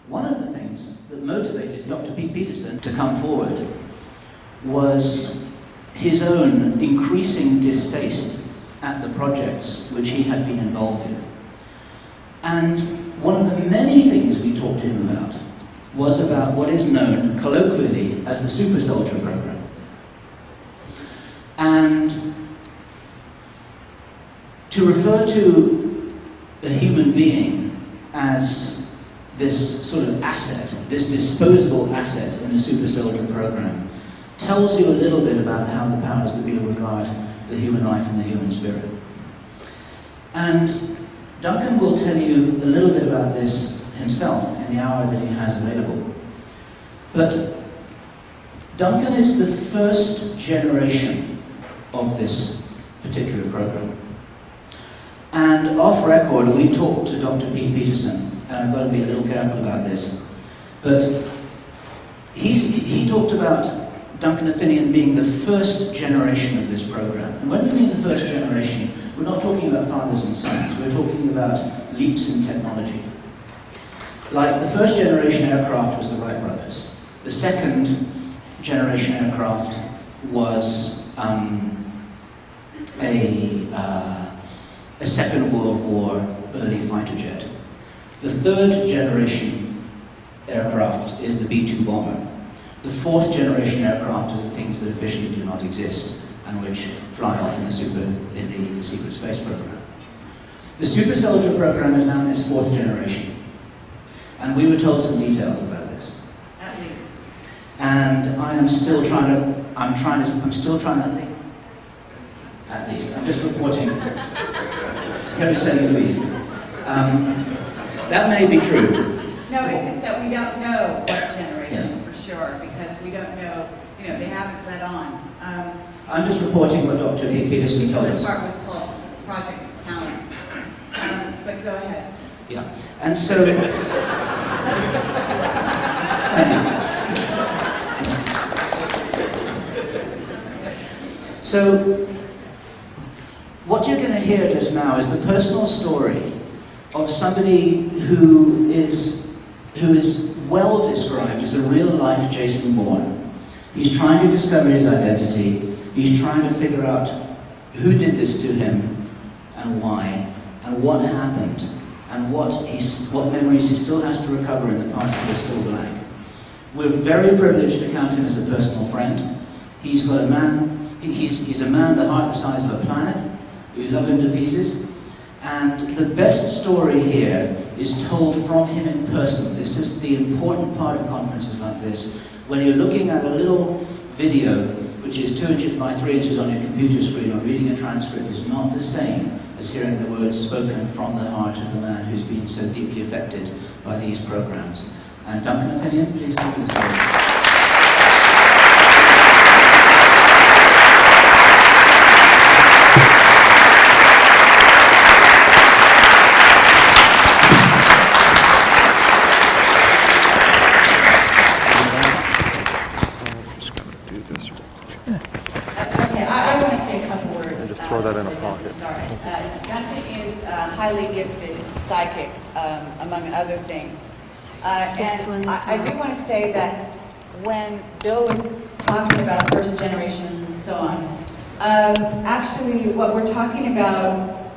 one of the things that motivated Dr. Pete Peterson to come forward was his own increasing distaste at the projects which he had been involved in. And one of the many things we talked to him about was about what is known colloquially as the Super Soldier Program. And to refer to a human being as this sort of asset, this disposable asset in the Super Soldier Program, tells you a little bit about how the powers that be regard the human life and the human spirit. And Duncan will tell you a little bit about this himself in the hour that he has available. But Duncan is the first generation of this particular program. And off record, we talked to Dr. Pete Peterson, and I've got to be a little careful about this, but he talked about Duncan O'Finioan being the first generation of this program. And when we mean the first generation, we're not talking about fathers and sons, we're talking about leaps in technology. Like, the first generation aircraft was the Wright brothers. The second generation aircraft was a Second World War early fighter jet. The third generation aircraft is the B-2 bomber. The fourth generation aircraft are the things that officially do not exist and which fly off in the secret space program. The Super Soldier Program is now in its fourth generation. And we were told some details about this. At least. And I am still trying to, I'm still trying to, at least, I'm just reporting, Kerry saying at least. That may be true. No, it's just that we don't know what generation for sure, because we don't know, they haven't let on. I'm just reporting what Dr. Peterson told us. The part was called Project Talent. But go ahead. Yeah, and so, thank you. So, what you're going to hear just now is the personal story of somebody who is well described as a real-life Jason Bourne. He's trying to discover his identity. He's trying to figure out who did this to him and why, and what happened, and what memories he still has to recover in the past that are still blank. We're very privileged to count him as a personal friend. He's got a man. He's a man the heart the size of a planet. We love him to pieces. And the best story here is told from him in person. This is the important part of conferences like this. When you're looking at a little video, which is 2 inches by 3 inches on your computer screen, or reading a transcript, is not the same as hearing the words spoken from the heart of the man who's been so deeply affected by these programs. And Duncan O'Finioan, please come to the stage. Throw that in a pocket. Duncan is a highly gifted psychic, among other things. And I do want to say that when Bill was talking about first generation and so on, actually what we're talking about,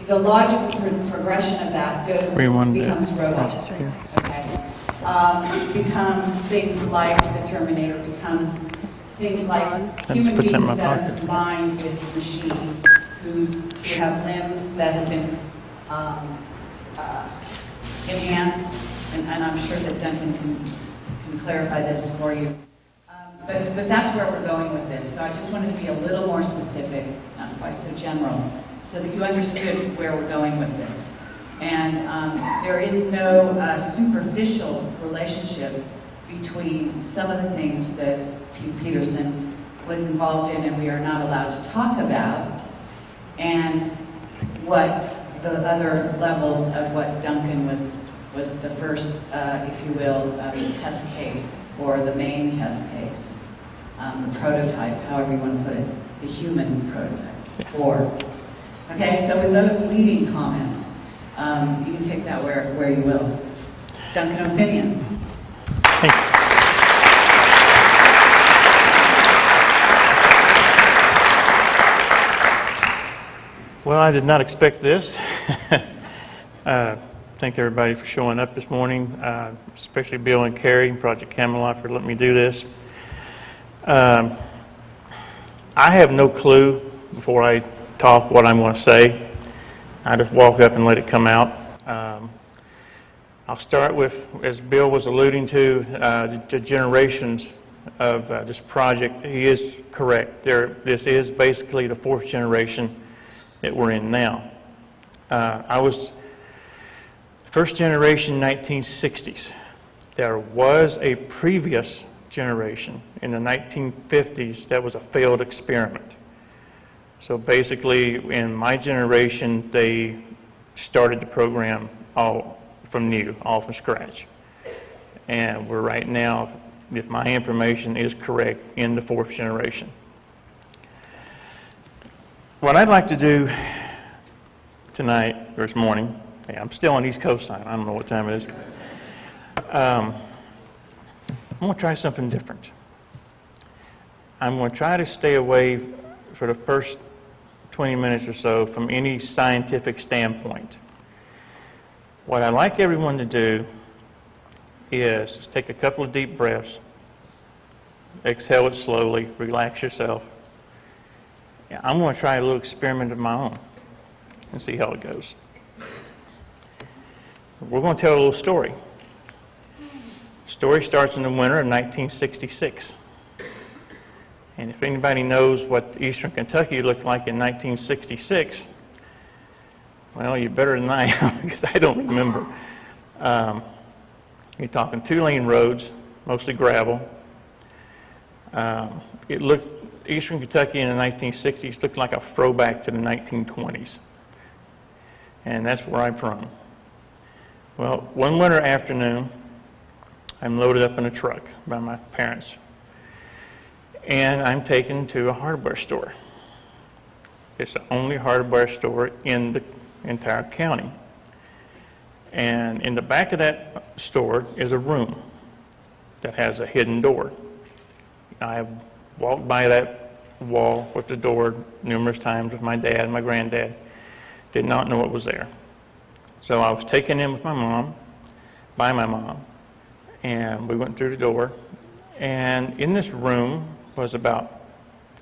the logical progression of that becomes robots. Okay? Becomes things like the Terminator, becomes things like human beings that are combined with machines who have limbs that have been enhanced, and I'm sure that Duncan can clarify this for you. But that's where we're going with this. So I just wanted to be a little more specific, not quite so general, so that you understood where we're going with this. And there is no superficial relationship between some of the things that Pete Peterson was involved in and we are not allowed to talk about, and what the other levels of what Duncan was the first, if you will, test case, or the main test case, the prototype, however you want to put it, the human prototype. Okay, so with those leading comments, you can take that where you will. Duncan O'Finioan. Thank you. Well, I did not expect this. Thank everybody for showing up this morning, especially Bill and Carrie and Project Camelot for letting me do this. I have no clue before I talk what I'm going to say. I just walk up and let it come out. I'll start with, as Bill was alluding to, the generations of this project. He is correct. This is basically the fourth generation that we're in now. I was first generation 1960s. There was a previous generation in the 1950s that was a failed experiment. So basically, in my generation, they started the program all from scratch. And we're right now, if my information is correct, in the fourth generation. What I'd like to do tonight, or this morning, I'm still on East Coast time, I don't know what time it is. I'm going to try something different. I'm going to try to stay away for the first 20 minutes or so from any scientific standpoint. What I'd like everyone to do is just take a couple of deep breaths, exhale it slowly, relax yourself. I'm going to try a little experiment of my own and see how it goes. We're going to tell a little story. The story starts in the winter of 1966. And if anybody knows what eastern Kentucky looked like in 1966, well, you're better than I am because I don't remember. You're talking two-lane roads, mostly gravel. Eastern Kentucky in the 1960s looked like a throwback to the 1920s. And that's where I'm from. Well, one winter afternoon, I'm loaded up in a truck by my parents. And I'm taken to a hardware store. It's the only hardware store in the entire county. And in the back of that store is a room that has a hidden door. I have walked by that wall with the door numerous times with my dad and my granddad. Did not know what was there. So I was taken in with my mom, by my mom, and we went through the door. And in this room was about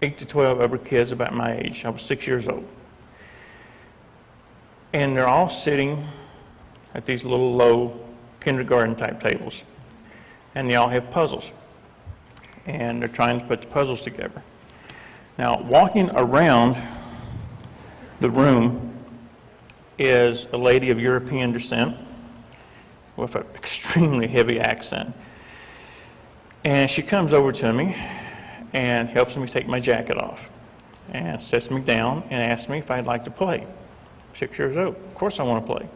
8 to 12 other kids about my age. I was 6 years old. And they're all sitting at these little low kindergarten type tables. And they all have puzzles. And they're trying to put the puzzles together. Now, walking around the room is a lady of European descent with an extremely heavy accent. And she comes over to me and helps me take my jacket off and sets me down and asks me if I'd like to play. 6 years old. Of course I want to play.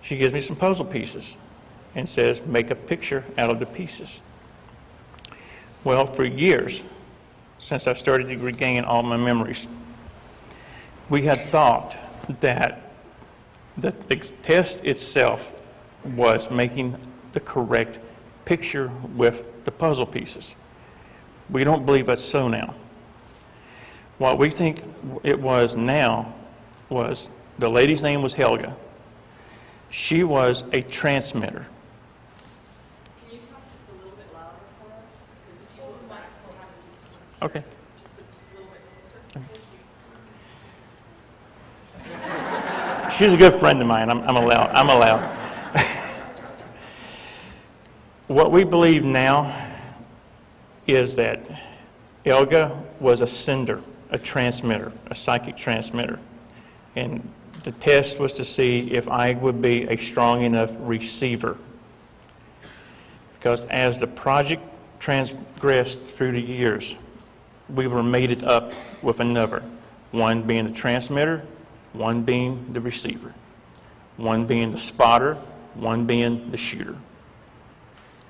She gives me some puzzle pieces and says, make a picture out of the pieces. Well, for years, since I started to regain all my memories, we had thought that the test itself was making the correct picture with the puzzle pieces. We don't believe that's so now. What we think it was now was the lady's name was Helga. She was a transmitter. Can you talk just a little bit louder for us? Because if you hold the microphone out, Okay. just a little bit closer. Thank you. She's a good friend of mine. I'm allowed. What we believe now is that Helga was a sender, a transmitter, a psychic transmitter. And the test was to see if I would be a strong enough receiver. Because as the project transgressed through the years, we were mated up with another. One being the transmitter, one being the receiver. One being the spotter, one being the shooter.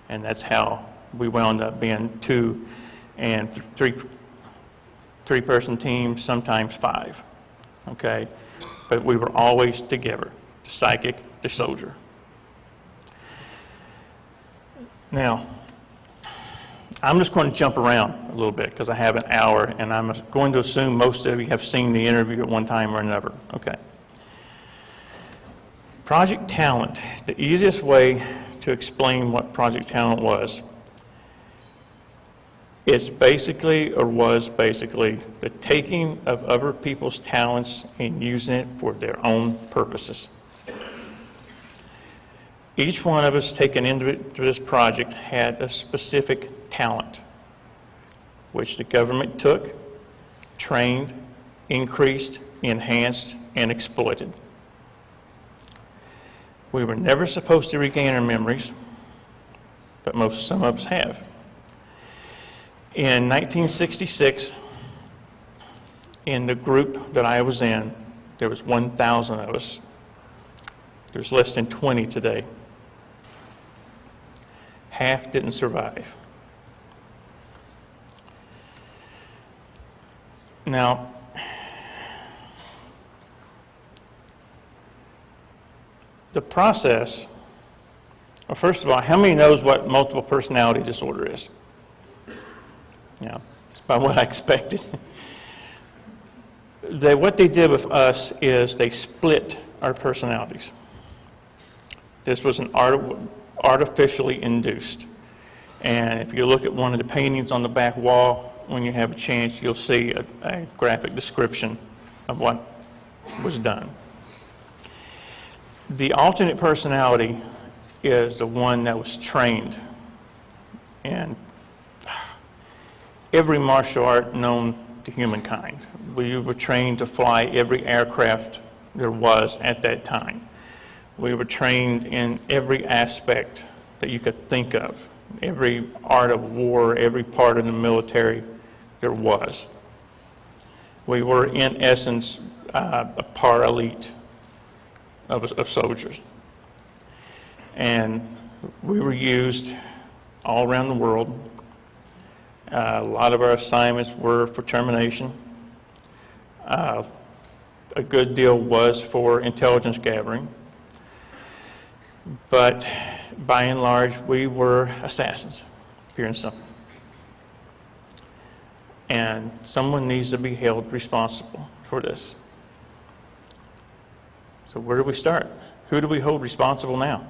And that's how we wound up being 2 and 3-person teams, sometimes 5. Okay? But we were always together, the psychic, the soldier. Now, I'm just going to jump around a little bit because I have an hour, and I'm going to assume most of you have seen the interview at one time or another. Okay. Project Talent. The easiest way to explain what Project Talent was, it's basically, or was basically, the taking of other people's talents and using it for their own purposes. Each one of us taken into this project had a specific talent, which the government took, trained, increased, enhanced, and exploited. We were never supposed to regain our memories, but some of us have. In 1966, in the group that I was in, there was 1,000 of us. There's less than 20 today. Half didn't survive. Now, the process, well, first of all, how many knows what multiple personality disorder is? Yeah, it's about what I expected. What they did with us is they split our personalities. This was artificially induced. And if you look at one of the paintings on the back wall, when you have a chance, you'll see a graphic description of what was done. The alternate personality is the one that was trained in every martial art known to humankind. We were trained to fly every aircraft there was at that time. We were trained in every aspect that you could think of, every art of war, every part of the military there was. We were, in essence, a par elite of soldiers. And we were used all around the world. A lot of our assignments were for termination. A good deal was for intelligence gathering. But by and large, we were assassins, pure and simple. And someone needs to be held responsible for this. So where do we start? Who do we hold responsible now?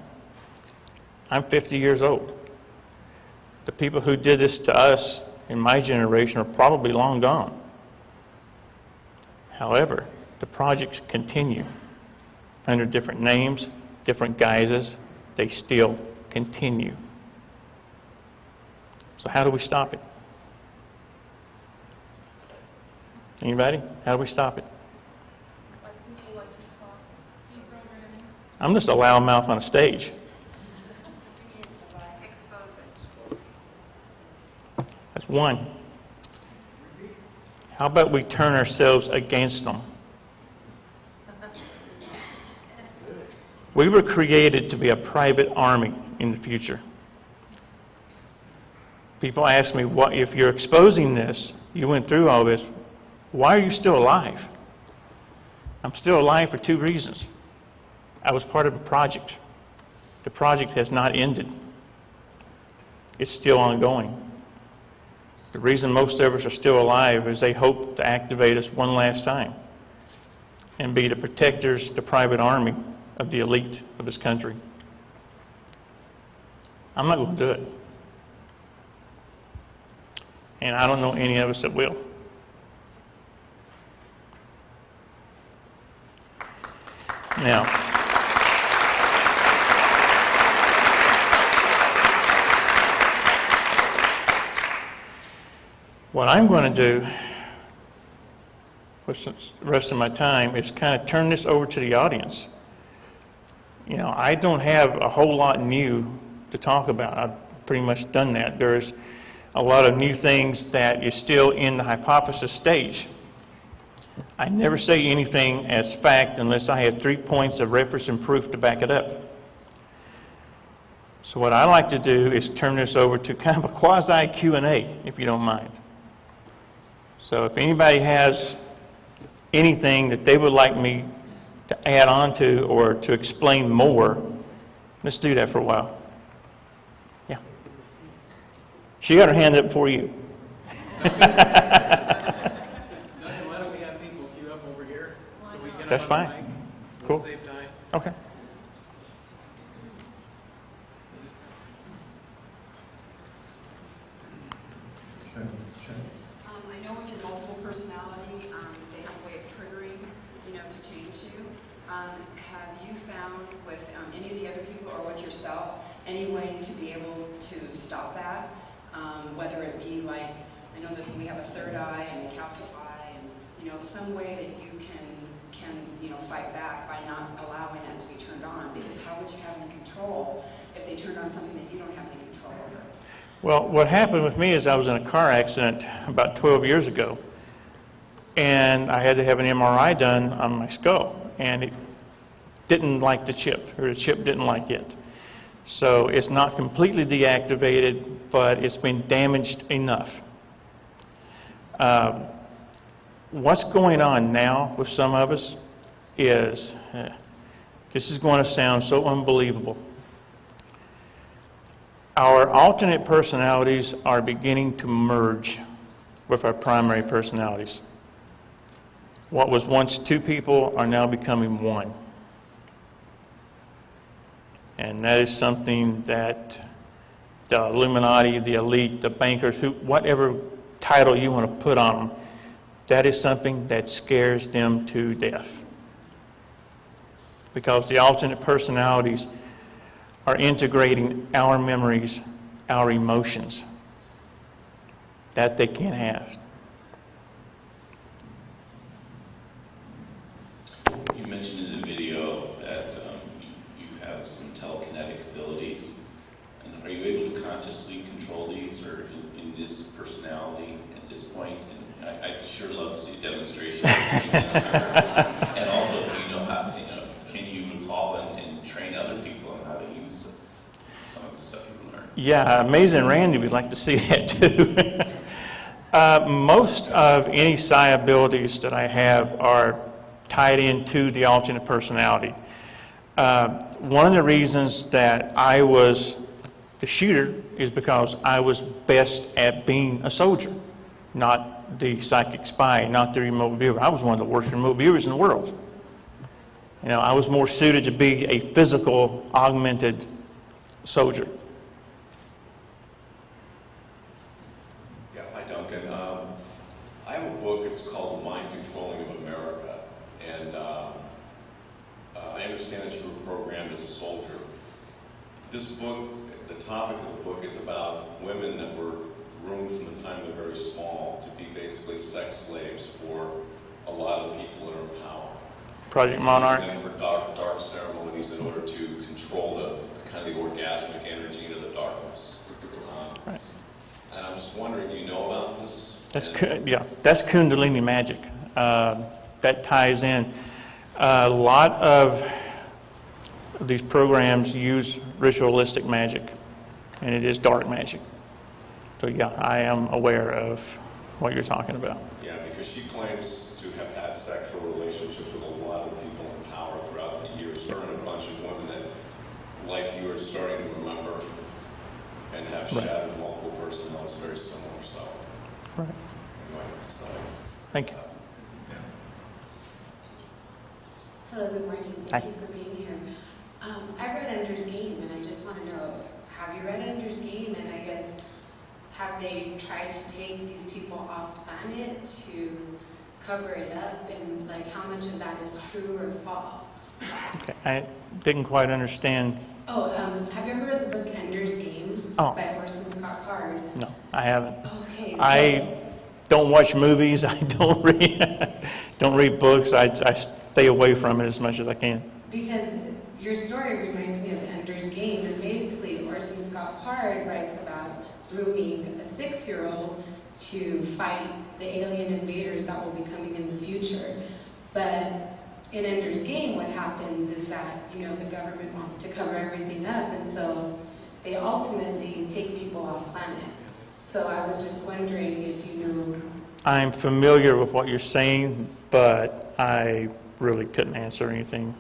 I'm 50 years old. The people who did this to us in my generation are probably long gone. However, the projects continue under different names, different guises. They still continue. So how do we stop it? Anybody? How do we stop it? I'm just a loudmouth on a stage. That's one. How about we turn ourselves against them? We were created to be a private army in the future. People ask me, what if you're exposing this, you went through all this, why are you still alive? I'm still alive for two reasons. I was part of a project. The project has not ended. It's still ongoing. The reason most of us are still alive is they hope to activate us one last time and be the protectors, the private army of the elite of this country. I'm not going to do it. And I don't know any of us that will. Now, what I'm going to do for the rest of my time is kind of turn this over to the audience. You know, I don't have a whole lot new to talk about. I've pretty much done that. There's a lot of new things that is still in the hypothesis stage. I never say anything as fact unless I have 3 points of reference and proof to back it up. So what I like to do is turn this over to kind of a quasi Q&A, if you don't mind. So if anybody has anything that they would like me to add on to or to explain more, let's do that for a while. Yeah. She got her hand up before you. Duncan, why don't we have people queue up over here so we can That's have a fine. mic? Cool. We'll save time. Okay. I know with your multiple personality, they have a way of triggering, to change you. Have you found with any of the other people or with yourself any way to be able to stop that? Whether it be like, I know that we have a third eye and a calcify, and some way that you can fight back by not allowing that to be turned on. Because how would you have any control if they turned on something that you don't have any control over? Well, what happened with me is I was in a car accident about 12 years ago, and I had to have an MRI done on my skull, and it didn't like the chip, or the chip didn't like it. So it's not completely deactivated, but it's been damaged enough. What's going on now with some of us is, this is going to sound so unbelievable. Our alternate personalities are beginning to merge with our primary personalities. What was once two people are now becoming one. And that is something that the Illuminati, the elite, the bankers, whatever title you want to put on them, that is something that scares them to death. Because the alternate personalities are integrating our memories, our emotions, that they can't have. You mentioned in the video that you have some telekinetic abilities. And are you able to consciously control these, or in this personality at this point? And I'd sure love to see a demonstration. And also, do you know how, can you recall and train other people on how to use some of the stuff you've learned? Yeah, Amazing Randy would like to see that too. Most of any psi abilities that I have are tied into the alternate personality. One of the reasons that I was the shooter is because I was best at being a soldier, not the psychic spy, not the remote viewer. I was one of the worst remote viewers in the world. I was more suited to be a physical, augmented soldier. Yeah, hi Duncan. I have a book, it's called The Mind Controlling of America, and I understand that you were programmed as a soldier. This book, the topic of the book is about women that were groomed from the time they're very small to be basically sex slaves for a lot of people that are in power. Project Monarch. And for dark ceremonies in order to control the kind of the orgasmic energy into the darkness. Right. And I'm just wondering, do you know about this? That's that's Kundalini magic. That ties in. A lot of these programs use ritualistic magic, and it is dark magic. So yeah, I am aware of what you're talking about. Yeah, because she claims to have had sexual relationships with a lot of people in power throughout the years. Her and a bunch of women that, like you, are starting to remember and have shattered multiple personalities, very similar. So, Right. anyway, just thought Thank you. Hello, good morning. Thank you for being here. I read Ender's Game, and I just want to know, have you read Ender's Game? And I guess, have they tried to take these people off planet to cover it up? And like, how much of that is true or false? Okay. I didn't quite understand. Oh, have you ever read the book Ender's Game by Orson Scott Card? No, I haven't. Okay. I don't watch movies. I don't read books. I stay away from it as much as I can. Because your story reminds me of Ender's Game, and basically Orson Scott Card writes about grooming a 6-year-old to fight the alien invaders that will be coming in the future. But in Ender's Game, what happens is that, the government wants to cover everything up, and so they ultimately take people off planet. So I was just wondering if you knew. I'm familiar with what you're saying, but I really couldn't answer anything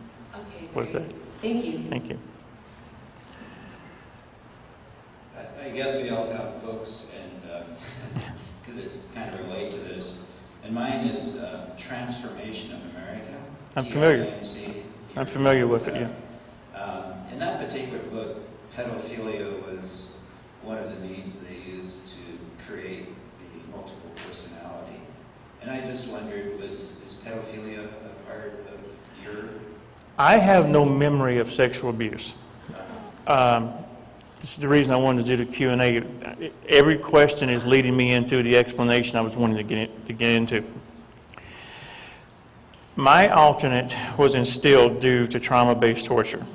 with that. Thank you. Thank you. I I guess we all have books and that kind of relate to this. And mine is Transformation of America. I'm familiar. TRANC. I'm familiar with it, yeah. In that particular book, pedophilia was one of the means they used to create the multiple personality. And I just wondered, is pedophilia a part of your... I have no memory of sexual abuse. This is the reason I wanted to do the Q&A. Every question is leading me into the explanation I was wanting to get into. My alternate was instilled due to trauma-based torture.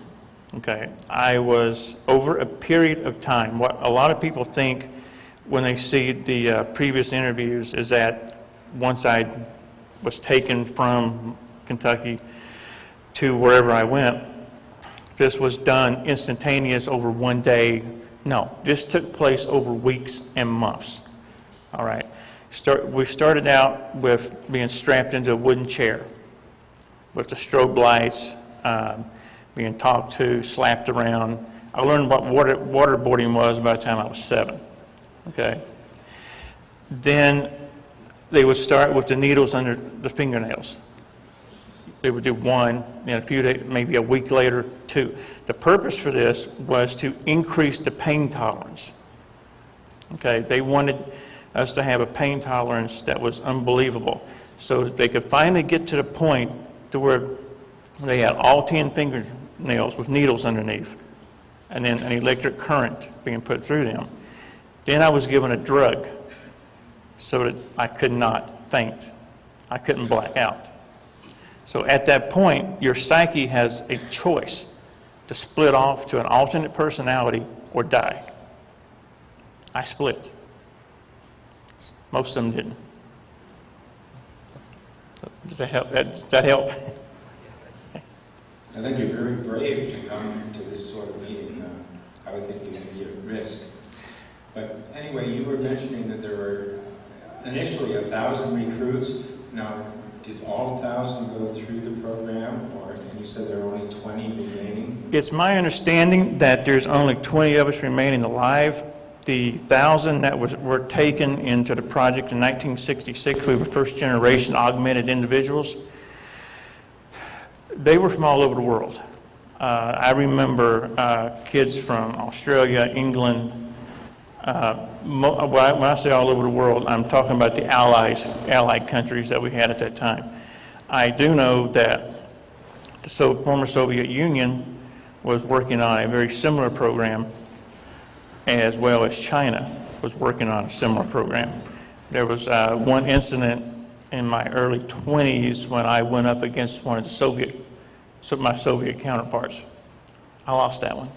Okay, I was, over a period of time, what a lot of people think when they see the previous interviews is that once I was taken from Kentucky to wherever I went, this was done instantaneous over one day. No, this took place over weeks and months. All right, we started out with being strapped into a wooden chair with the strobe lights, being talked to, slapped around. I learned what waterboarding was by the time I was 7. Okay. Then they would start with the needles under the fingernails. They would do 1, and a few days, maybe a week later, 2. The purpose for this was to increase the pain tolerance. Okay, they wanted us to have a pain tolerance that was unbelievable, so that they could finally get to the point to where they had all 10 fingernails with needles underneath, and then an electric current being put through them. Then I was given a drug so that I could not faint. I couldn't black out. So at that point, your psyche has a choice to split off to an alternate personality or die. I split. Most of them didn't. Does that help? Does that help? I think you're very brave to come to this sort of meeting. I would think you'd be at risk. But anyway, you were mentioning that there were initially 1,000 recruits. Now, did all 1,000 go through the program, or you said there are only 20 remaining? It's my understanding that there's only 20 of us remaining alive. The 1,000 that were taken into the project in 1966, we were first generation augmented individuals. They were from all over the world. I remember kids from Australia, England. When I say all over the world, I'm talking about the allied countries that we had at that time. I do know that the former Soviet Union was working on a very similar program, as well as China was working on a similar program. There was one incident in my early 20s when I went up against one of my Soviet counterparts. I lost that one.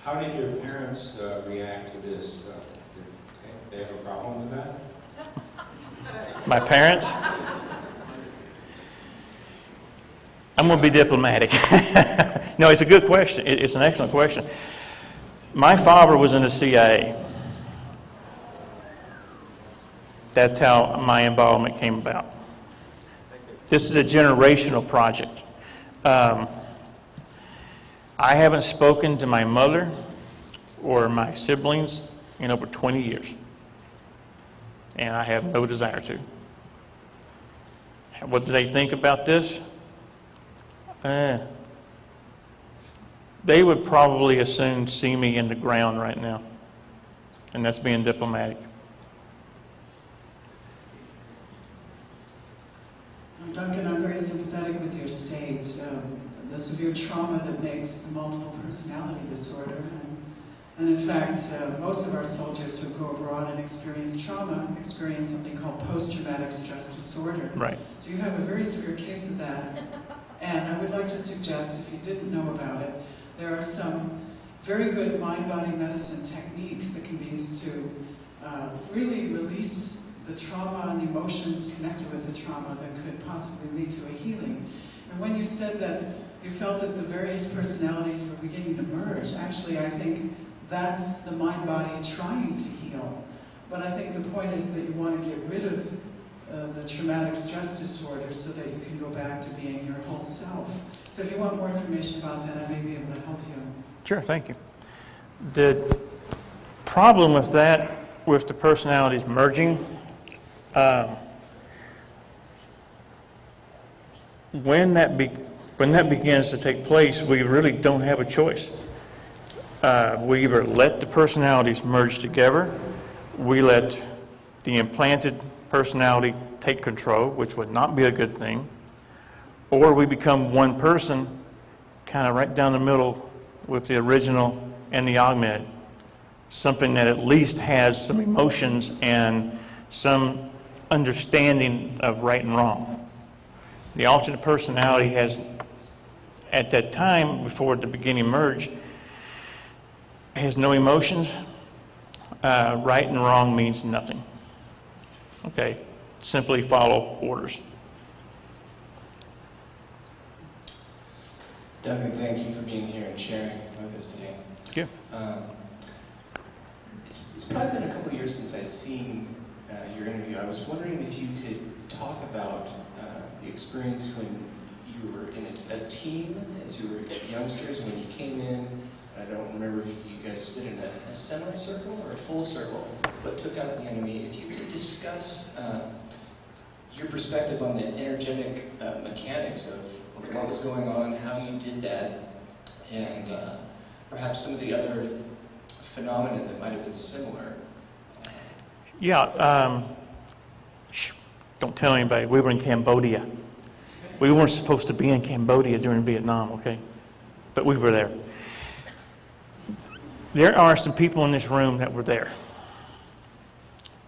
How did your parents react to this? Did they have a problem with that? My parents? I'm going to be diplomatic. No, it's a good question. It's an excellent question. My father was in the CIA. That's how my involvement came about. This is a generational project. I haven't spoken to my mother or my siblings in over 20 years, and I have no desire to. What do they think about this? They would probably as soon see me in the ground right now, and that's being diplomatic. Duncan, I'm very sympathetic with your state. The severe trauma that makes the multiple personality disorder. And in fact, most of our soldiers who go abroad and experience trauma experience something called post-traumatic stress disorder. Right. So you have a very severe case of that. And I would like to suggest, if you didn't know about it, there are some very good mind-body medicine techniques that can be used to really release the trauma and the emotions connected with the trauma that could possibly lead to a healing. And when you said that you felt that the various personalities were beginning to merge, actually I think that's the mind-body trying to heal. But I think the point is that you want to get rid of the traumatic stress disorder so that you can go back to being your whole self. So if you want more information about that, I may be able to help you. Sure, thank you. The problem with that, with the personalities merging, when that begins to take place, we really don't have a choice. We either let the personalities merge together, we let the implanted personality take control, which would not be a good thing, or we become one person, kind of right down the middle with the original and the augmented. Something that at least has some emotions and some understanding of right and wrong. The alternate personality has, at that time, before the beginning merge, has no emotions. Right and wrong means nothing. Okay, simply follow orders. Duncan, thank you for being here and sharing with us today. Thank you. It's probably been a couple years since I'd seen your interview. I was wondering if you could talk about the experience when you were in a team, as you were youngsters, when you came in. I don't remember if you guys stood in a semicircle or a full circle, but took out the enemy. If you could discuss your perspective on the energetic mechanics of what was going on, how you did that, and perhaps some of the other phenomena that might have been similar. Yeah, don't tell anybody. We were in Cambodia. We weren't supposed to be in Cambodia during Vietnam, okay? But we were there. There are some people in this room that were there.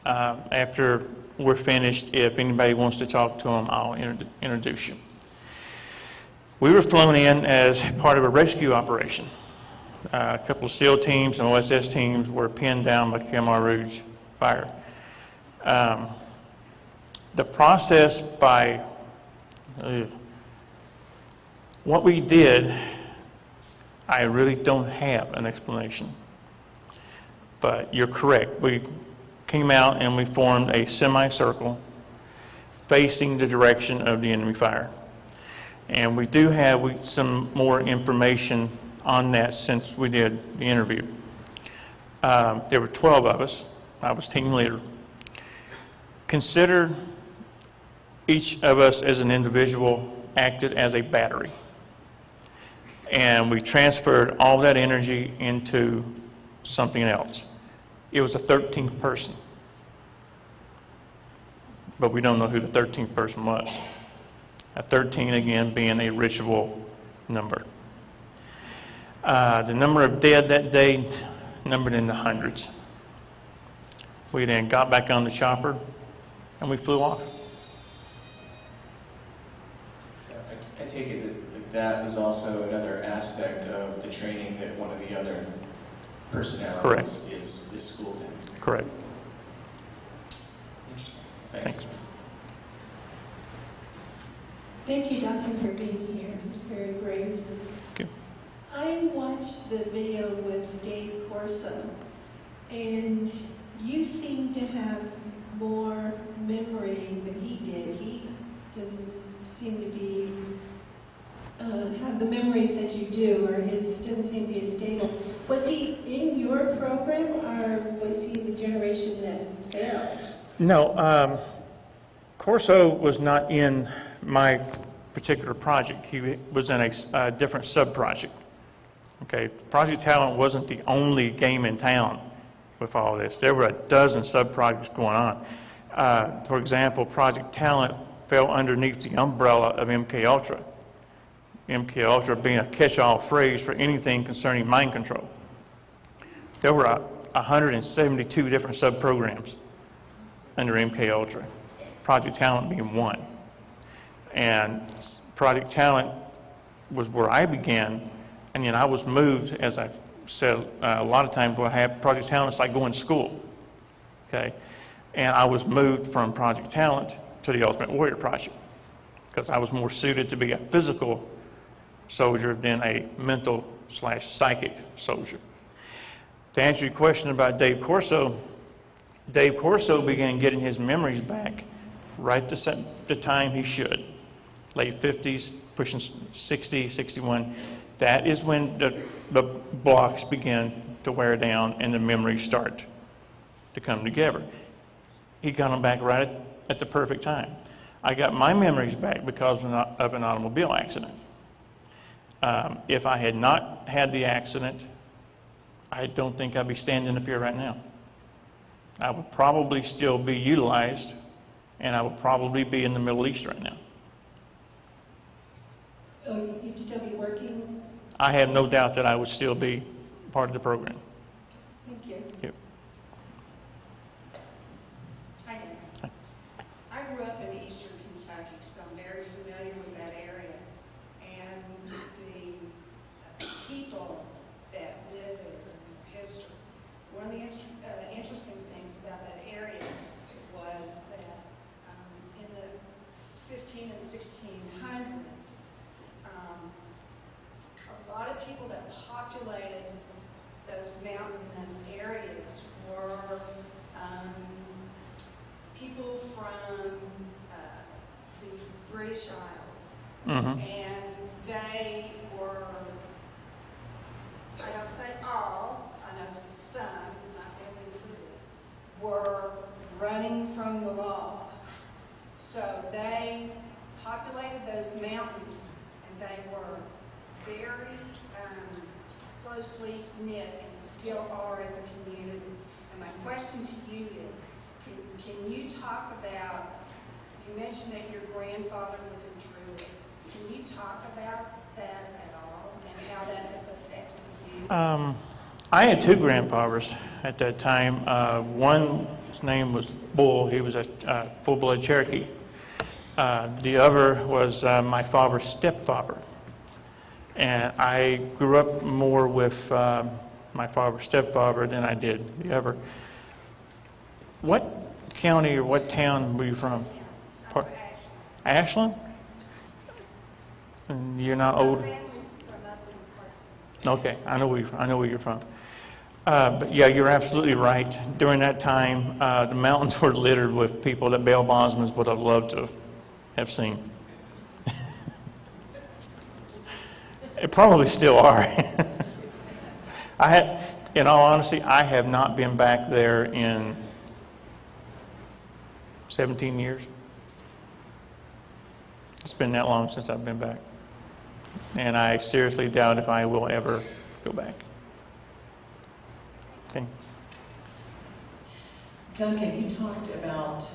After we're finished, if anybody wants to talk to them, I'll introduce you. We were flown in as part of a rescue operation. A couple of SEAL teams and OSS teams were pinned down by Khmer Rouge fire. The process by what we did, I really don't have an explanation. But you're correct. We came out and we formed a semicircle facing the direction of the enemy fire. And we do have some more information on that since we did the interview. There were 12 of us. I was team leader. Consider each of us as an individual acted as a battery. And we transferred all that energy into something else. It was a 13th person. But we don't know who the 13th person was. A 13, again, being a ritual number. The number of dead that day numbered in the hundreds. We then got back on the chopper and we flew off. So I take it that was also another aspect of the training that one of the other personalities is schooled in. Correct. Interesting. Thanks. Thank you, Duncan, for being here. Very brave. Thank you. I watched the video with Dave Corso, and you seem to have more memory than he did. He doesn't seem to be have the memories that you do, or it doesn't seem to be as stable. Was he in your program, or was he the generation that failed? No, Corso was not in my particular project. He was in a different sub-project. Okay, Project Talent wasn't the only game in town with all this. There were a dozen sub-projects going on. For example, Project Talent fell underneath the umbrella of MK Ultra. MK Ultra being a catch-all phrase for anything concerning mind control. There were 172 different sub-programs under MK Ultra. Project Talent being one. And Project Talent was where I began, and then I was moved, as I said a lot of times, when I have Project Talent, it's like going to school, okay? And I was moved from Project Talent to the Ultimate Warrior Project, because I was more suited to be a physical soldier than a mental/psychic soldier. To answer your question about Dave Corso began getting his memories back right the time he should. Late 50s, pushing 60, 61. That is when the blocks began to wear down and the memories start to come together. He got them back right at the perfect time. I got my memories back because of an automobile accident. If I had not had the accident, I don't think I'd be standing up here right now. I would probably still be utilized, and I would probably be in the Middle East right now. Oh, you'd still be working? I have no doubt that I would still be part of the program. Thank you. Yep. Hi, Dan. I grew up in eastern Kentucky, so I'm very familiar with that area. And the people that live there, their history. One of the interesting things about that area was that in the 15 and 1600s, a lot of people that populated those mountainous areas were people from the British Isles. Mm-hmm. And they were, I don't say all, I know some, not every included, were running from the law. So they populated those mountains, and they were very closely knit and still are as a community. And my question to you is, can you talk about, you mentioned that your grandfather was in Truett. Can you talk about that at all and how that has affected you? I had two grandfathers at that time. One's name was Bull. He was a full-blood Cherokee. The other was my father's stepfather. And I grew up more with my father's stepfather than I did the other. What county or what town were you from? Ashland? And you're not old? Okay, I know where you're from. But yeah, you're absolutely right. During that time, the mountains were littered with people that bail bondsmen would have loved to have seen. It probably still are. In all honesty, I have not been back there in 17 years. It's been that long since I've been back. And I seriously doubt if I will ever go back. Okay. Duncan, you talked about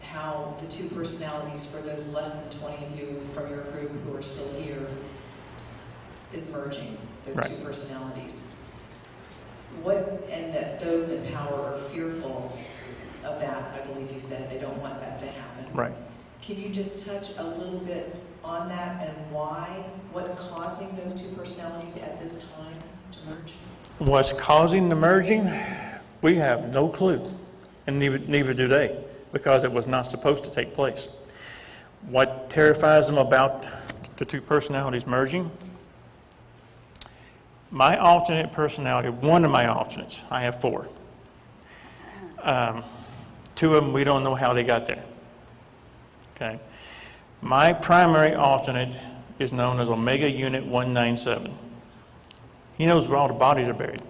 how the two personalities for those less than 20 of you from your group who are still here is merging, those right. two personalities. And that those in power are fearful of that, I believe you said. They don't want that to happen. Right. Can you just touch a little bit on that and why? What's causing those two personalities at this time to merge? What's causing the merging? We have no clue, and neither do they, because it was not supposed to take place. What terrifies them about the two personalities merging? My alternate personality, one of my alternates, I have four. Two of them, we don't know how they got there. Okay. My primary alternate is known as Omega Unit 197. He knows where all the bodies are buried.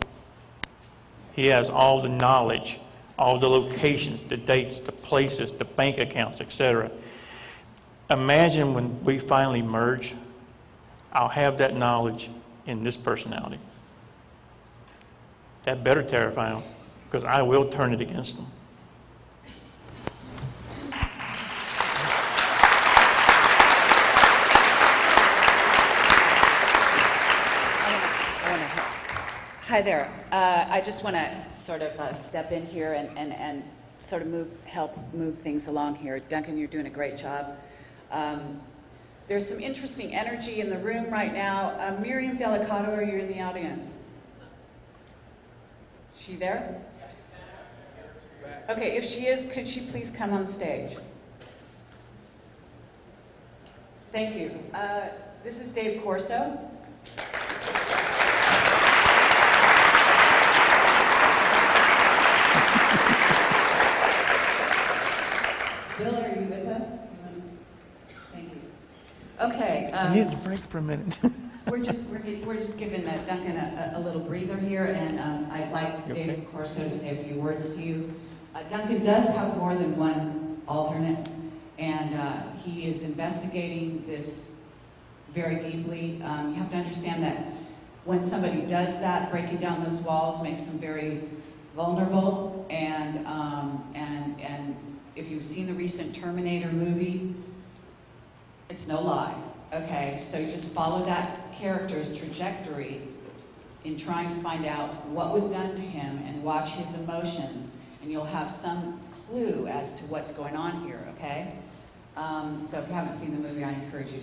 He has all the knowledge, all the locations, the dates, the places, the bank accounts, etc. Imagine when we finally merge, I'll have that knowledge in this personality. That better terrify them, because I will turn it against them. Hi there. I just want to sort of step in here and sort of help move things along here. Duncan, you're doing a great job. There's some interesting energy in the room right now. Miriam Delicato, are you in the audience? She there? Okay, if she is, could she please come on stage? Thank you. This is Dave Corso. Bill, are you with us? Thank you. Okay. I needed a break for a minute. We're just giving Duncan a little breather here, and I'd like David Corso to say a few words to you. Duncan does have more than one alternate, and he is investigating this very deeply. You have to understand that when somebody does that, breaking down those walls makes them very vulnerable, and if you've seen the recent Terminator movie, it's no lie. Okay, so you just follow that character's trajectory in trying to find out what was done to him and watch his emotions, and you'll have some clue as to what's going on here, okay? So if you haven't seen the movie, I encourage you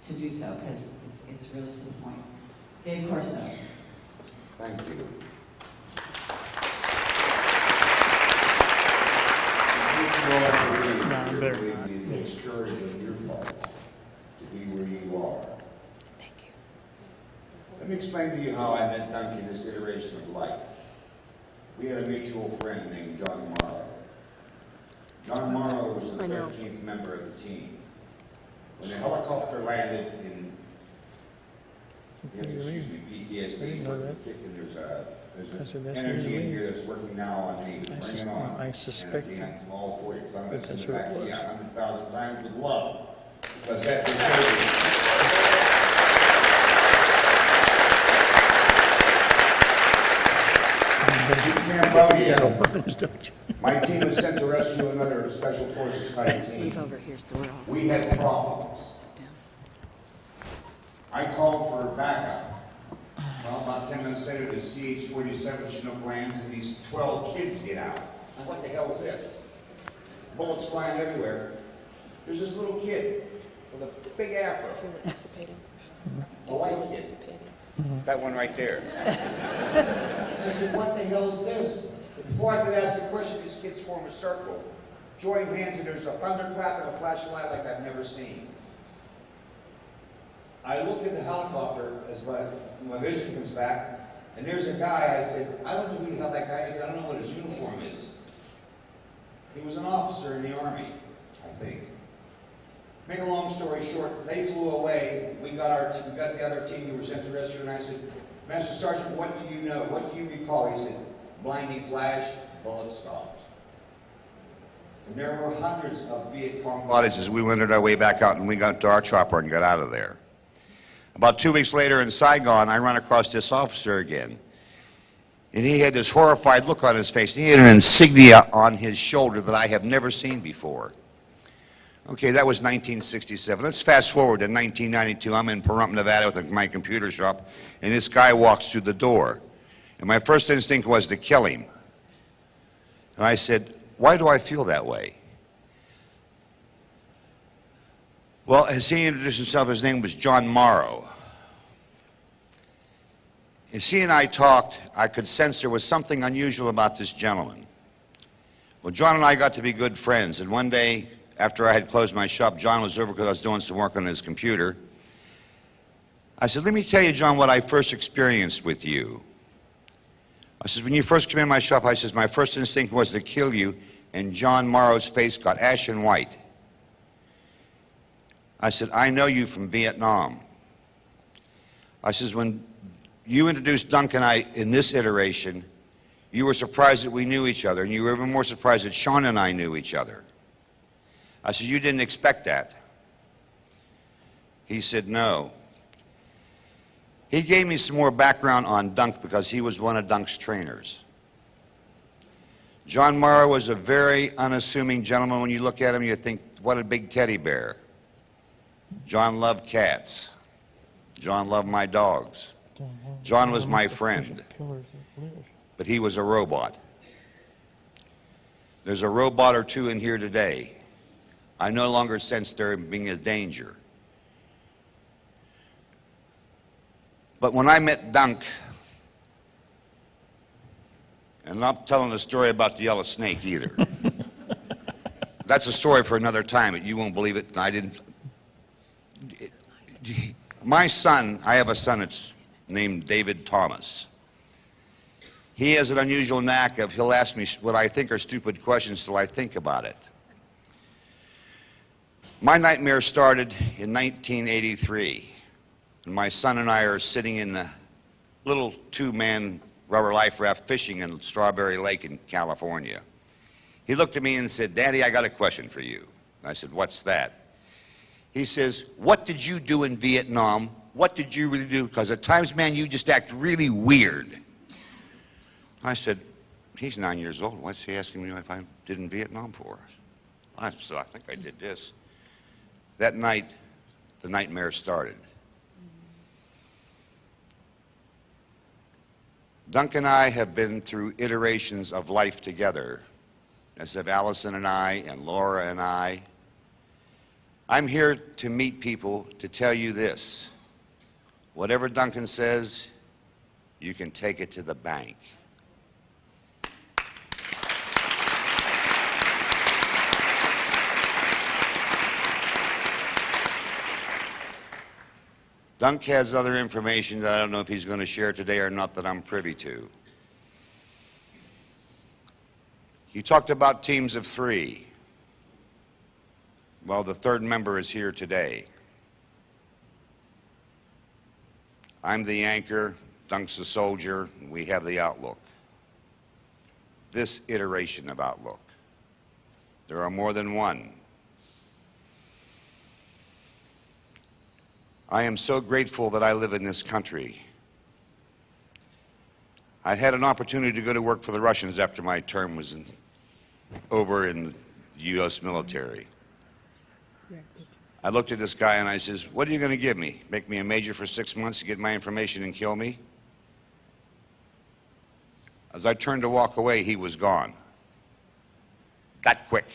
to do so, because it's really to the point. Dave Corso. Thank you. It takes courage on your part to be where you are. Thank you. Let me explain to you how I met Duncan in this iteration of life. We had a mutual friend named John Morrow. John Morrow was the 13th member of the team. When the helicopter landed in, PTSD, there's an energy in here that's working now on me. Bring it on. I suspect and I'm all for you, because I'm going to that's send it back what to it you was. 100,000 times with love. Because that deserves Cambodia. My team was sent to rescue another Special Forces type team. Move over here so we're all... We had problems. Sit down. I called for backup. Well, about 10 minutes later, the CH-47 Chinook lands and these 12 kids get out. What the hell is this? Bullets flying everywhere. There's this little kid with a big afro. A white kid. That one right there. I said, what the hell is this? Before I could ask the question, these kids form a circle, join hands, and there's a thunderclap and a flash of light like I've never seen. I look at the helicopter as my vision comes back, and there's a guy. I said, I don't know who the hell that guy is. I don't know what his uniform is. He was an officer in the Army, I think. Make a long story short, they flew away. We got the other team who were sent to rescue, and I said, Master Sergeant, what do you know? What do you recall? He said, blinding flash, bullet stopped. And there were hundreds of Viet Cong bodies as we wended our way back out, and we got to our chopper and got out of there. About 2 weeks later in Saigon, I run across this officer again. And he had this horrified look on his face. He had an insignia on his shoulder that I have never seen before. Okay, that was 1967. Let's fast forward to 1992. I'm in Pahrump, Nevada with my computer shop, and this guy walks through the door. And my first instinct was to kill him. And I said, why do I feel that way? Well, as he introduced himself, his name was John Morrow. As he and I talked, I could sense there was something unusual about this gentleman. Well, John and I got to be good friends, and one day, after I had closed my shop, John was over because I was doing some work on his computer. I said, let me tell you, John, what I first experienced with you. I said, when you first came in my shop, I said, my first instinct was to kill you, and John Morrow's face got ashen white. I said, I know you from Vietnam. I says, when you introduced Duncan and I in this iteration, you were surprised that we knew each other, and you were even more surprised that Sean and I knew each other. I said, you didn't expect that. He said, no. He gave me some more background on Dunk because he was one of Dunk's trainers. John Morrow was a very unassuming gentleman. When you look at him, you think, what a big teddy bear. John loved cats. John loved my dogs. John was my friend. But he was a robot. There's a robot or two in here today. I no longer sense there being a danger. But when I met Dunk, and I'm not telling the story about the yellow snake either. That's a story for another time, but you won't believe it. I didn't. My son, I have a son that's named David Thomas. He has an unusual knack of, he'll ask me what I think are stupid questions till I think about it. My nightmare started in 1983. and my son and I are sitting in a little two-man rubber life raft fishing in Strawberry Lake in California. He looked at me and said, "Daddy, I got a question for you." I said, "What's that?" He says, "What did you do in Vietnam? What did you really do? Because at times, man, you just act really weird." I said, "He's 9 years old. What's he asking me if I did in Vietnam for?" I said, "I think I did this." That night, the nightmare started. Duncan and I have been through iterations of life together, as have Allison and I and Laura and I. I'm here to meet people to tell you this. Whatever Duncan says, you can take it to the bank. Dunk has other information that I don't know if he's going to share today or not that I'm privy to. He talked about teams of 3. Well, the third member is here today. I'm the anchor, Dunk's the soldier, and we have the outlook. This iteration of outlook. There are more than one. I am so grateful that I live in this country. I had an opportunity to go to work for the Russians after my term was over in the U.S. military. I looked at this guy and I says, "What are you going to give me? Make me a major for 6 months to get my information and kill me?" As I turned to walk away, he was gone. That quick.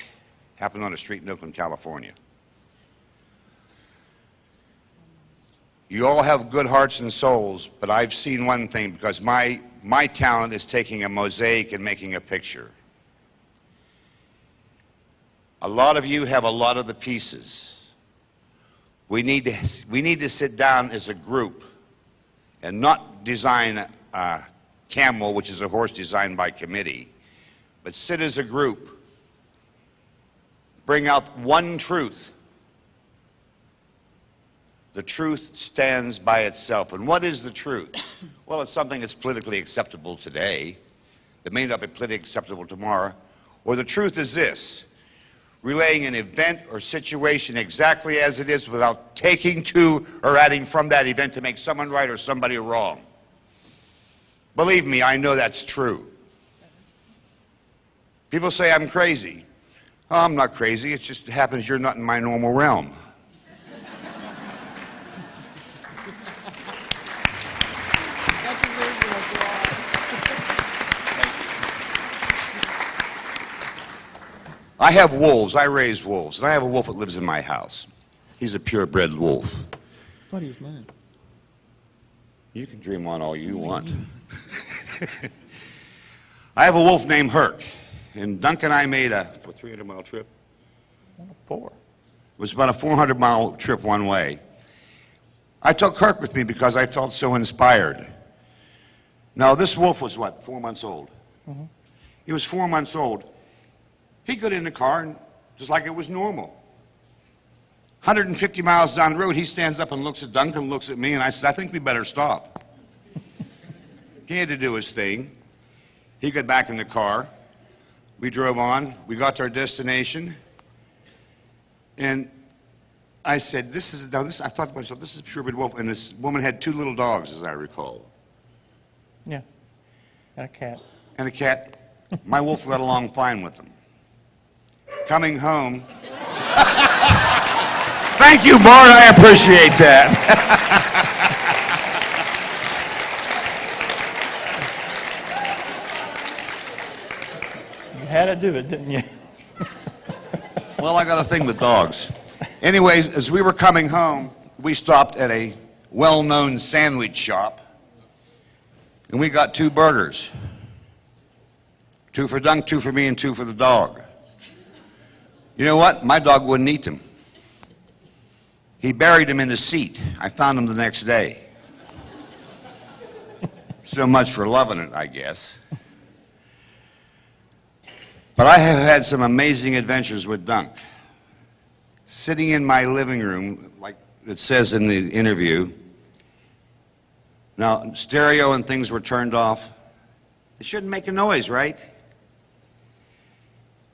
Happened on a street in Oakland, California. You all have good hearts and souls, but I've seen one thing, because my talent is taking a mosaic and making a picture. A lot of you have a lot of the pieces. We need to sit down as a group and not design a camel, which is a horse designed by committee, but sit as a group. Bring out one truth. The truth stands by itself. And what is the truth? Well, it's something that's politically acceptable today that may not be politically acceptable tomorrow. Or the truth is this: relaying an event or situation exactly as it is without taking to or adding from that event to make someone right or somebody wrong. Believe me, I know that's true. People say I'm crazy. Oh, I'm not crazy. It just happens you're not in my normal realm. I have wolves. I raise wolves. And I have a wolf that lives in my house. He's a purebred wolf. What is mine? You can dream on all you want. I have a wolf named Herc. And Duncan and I made a 300-mile trip? 4. It was about a 400-mile trip one way. I took Herc with me because I felt so inspired. Now, this wolf was what, 4 months old? Mm-hmm. He was 4 months old. He got in the car, and just like it was normal. 150 miles down the road, he stands up and looks at Duncan, looks at me, and I said, "I think we better stop." He had to do his thing. He got back in the car. We drove on. We got to our destination. And I said, I thought to myself, this is a purebred wolf. And this woman had 2 little dogs, as I recall. Yeah. And a cat. And a cat. My wolf got along fine with them. Coming home. Thank you, Bart. I appreciate that. You had to do it, didn't you? Well, I got a thing with dogs. Anyways, as we were coming home, we stopped at a well-known sandwich shop, and we got 2 burgers. 2 for Dunk, 2 for me, and 2 for the dog. You know what? My dog wouldn't eat them. He buried them in the seat. I found them the next day. So much for loving it, I guess. But I have had some amazing adventures with Dunk. Sitting in my living room, like it says in the interview, Now, stereo and things were turned off. They shouldn't make a noise, right?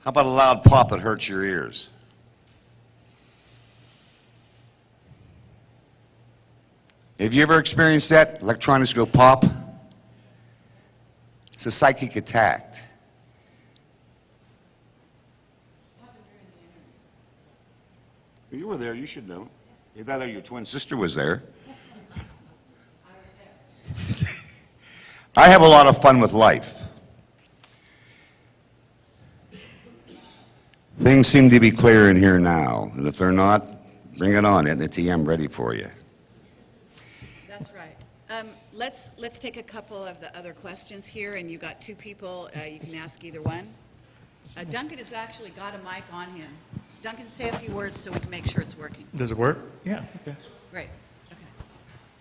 How about a loud pop that hurts your ears? Have you ever experienced that? Electronics go pop? It's a psychic attack. You were there, you should know. You thought your twin sister was there. I have a lot of fun with life. Things seem to be clear in here now, and if they're not, bring it on, Etnity, I'm ready for you. That's right. Let's take a couple of the other questions here, and you got two people. You can ask either one. Duncan has actually got a mic on him. Duncan, say a few words so we can make sure it's working. Does it work? Yeah. Okay. Great.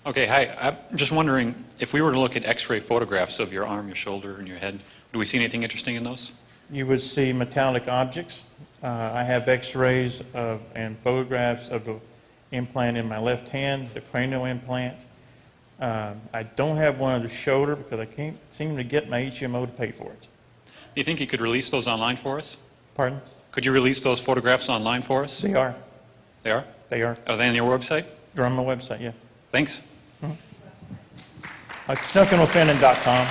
Okay, hi. I'm just wondering, if we were to look at X-ray photographs of your arm, your shoulder, and your head, do we see anything interesting in those? You would see metallic objects. I have X-rays and photographs of the implant in my left hand, the cranial implant. I don't have one of the shoulder because I can't seem to get my HMO to pay for it. Do you think you could release those online for us? Pardon? Could you release those photographs online for us? They are. They are? They are. Are they on your website? They're on my website, yeah. Thanks. DuncanO'Finioan.com.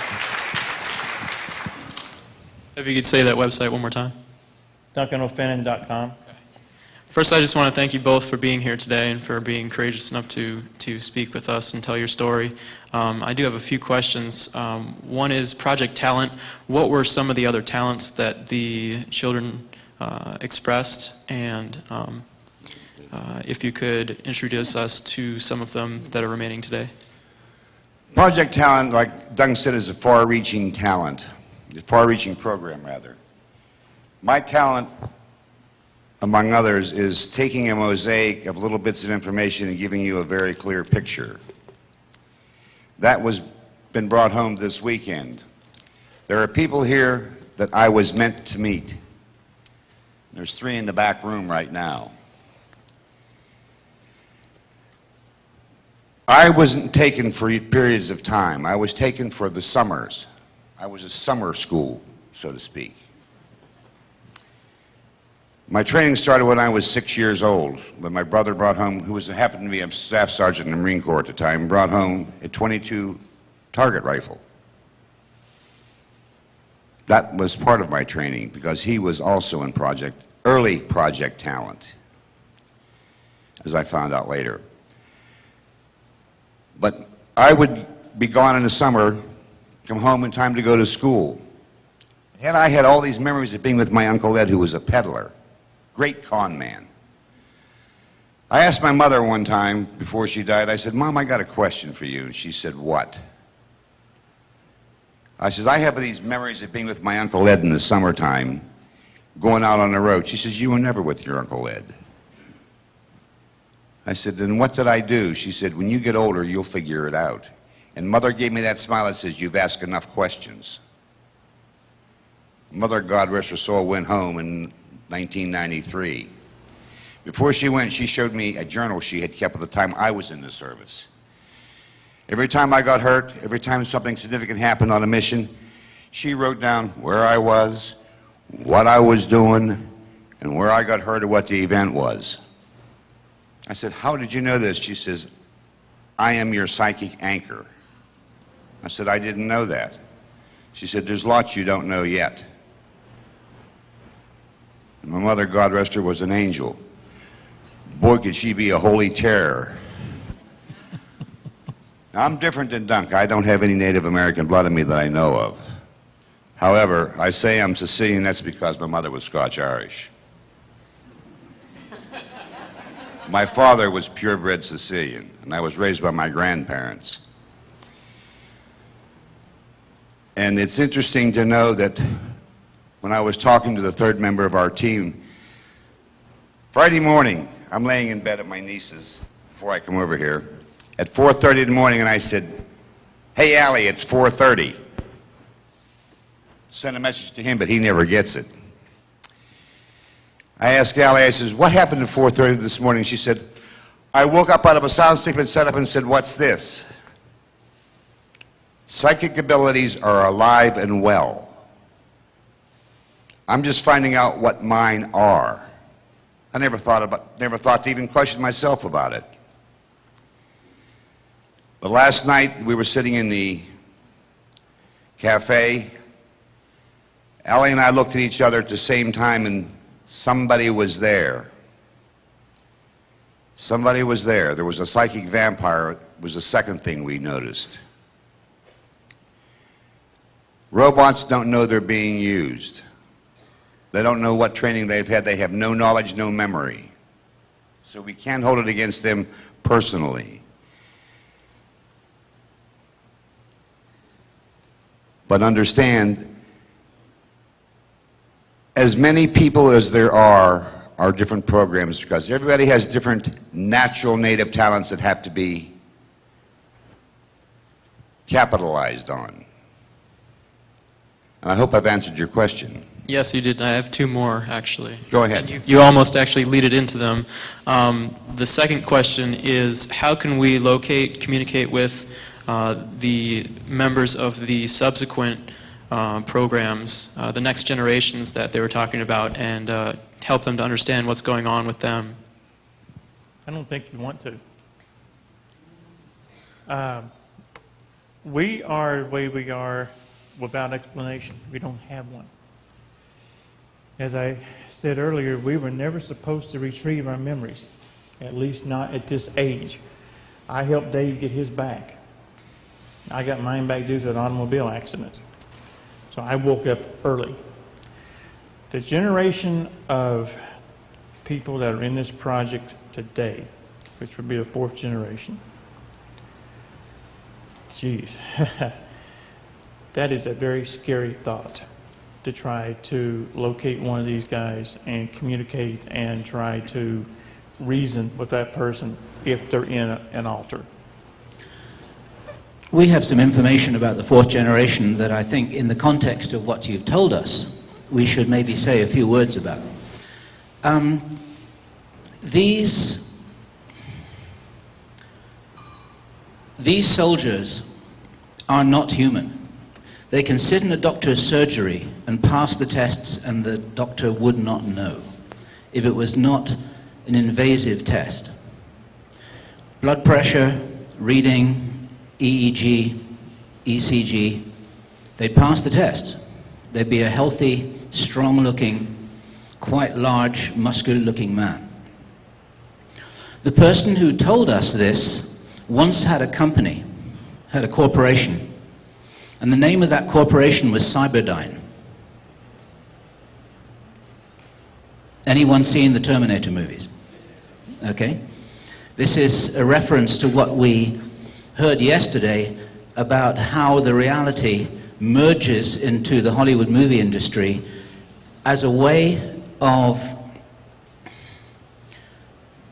If you could say that website one more time. DuncanO'Finioan.com. First, I just want to thank you both for being here today and for being courageous enough to speak with us and tell your story. I do have a few questions. One is Project Talent. What were some of the other talents that the children expressed? And if you could introduce us to some of them that are remaining today. Project Talent, like Duncan said, is a far-reaching talent, a far-reaching program, rather. My talent, among others, is taking a mosaic of little bits of information and giving you a very clear picture. That was been brought home this weekend. There are people here that I was meant to meet. There's 3 in the back room right now. I wasn't taken for periods of time. I was taken for the summers. I was a summer school, so to speak. My training started when I was 6 years old, when my brother brought home, who happened to be a staff sergeant in the Marine Corps at the time, brought home a .22 target rifle. That was part of my training because he was also in early Project Talent, as I found out later. But I would be gone in the summer, come home in time to go to school. And I had all these memories of being with my Uncle Ed, who was a peddler, great con man. I asked my mother one time before she died, I said, "Mom, I got a question for you." And she said, "What?" I said, "I have these memories of being with my Uncle Ed in the summertime, going out on the road." She says, "You were never with your Uncle Ed." I said, "Then what did I do?" She said, "When you get older, you'll figure it out." And Mother gave me that smile that says, "You've asked enough questions." Mother, God rest her soul, went home in 1993. Before she went, she showed me a journal she had kept at the time I was in the service. Every time I got hurt, every time something significant happened on a mission, she wrote down where I was, what I was doing, and where I got hurt or what the event was. I said, "How did you know this?" She says, "I am your psychic anchor." I said, "I didn't know that." She said, "There's lots you don't know yet." And my mother, God rest her, was an angel. Boy, could she be a holy terror. Now, I'm different than Dunk. I don't have any Native American blood in me that I know of. However, I say I'm Sicilian, that's because my mother was Scotch-Irish. My father was purebred Sicilian, and I was raised by my grandparents. And it's interesting to know that when I was talking to the third member of our team, Friday morning, I'm laying in bed at my niece's before I come over here, at 4:30 in the morning, and I said, "Hey, Allie, it's 4:30. Send a message to him, but he never gets it. I asked Allie, I says, "What happened at 4:30 this morning?" She said, "I woke up out of a sound sleep and sat up and said, 'What's this?'" Psychic abilities are alive and well. I'm just finding out what mine are. I never thought to even question myself about it. But last night we were sitting in the cafe. Allie and I looked at each other at the same time, and somebody was there. Somebody was there. There was a psychic vampire, was the second thing we noticed. Robots don't know they're being used. They don't know what training they've had. They have no knowledge, no memory. So we can't hold it against them personally. But understand, as many people as there are different programs, because everybody has different natural native talents that have to be capitalized on. And I hope I've answered your question. Yes, you did. I have two more, actually. Go ahead. You almost actually leaded into them. The second question is, how can we locate, communicate with the members of the subsequent programs, the next generations that they were talking about, and help them to understand what's going on with them? I don't think you want to. We are the way we are without explanation. We don't have one. As I said earlier, we were never supposed to retrieve our memories, at least not at this age. I helped Dave get his back. I got mine back due to an automobile accident. So I woke up early. The generation of people that are in this project today, which would be the fourth generation, geez, that is a very scary thought, to try to locate one of these guys and communicate and try to reason with that person if they're in an altar. We have some information about the fourth generation that I think, in the context of what you've told us, we should maybe say a few words about. These soldiers are not human. They can sit in a doctor's surgery and pass the tests, and the doctor would not know if it was not an invasive test. Blood pressure, reading, EEG, ECG, they'd pass the test. They'd be a healthy, strong-looking, quite large, muscular-looking man. The person who told us this once had a company, had a corporation, and the name of that corporation was Cyberdyne. Anyone seen the Terminator movies? Okay. This is a reference to what we heard yesterday about how the reality merges into the Hollywood movie industry as a way of,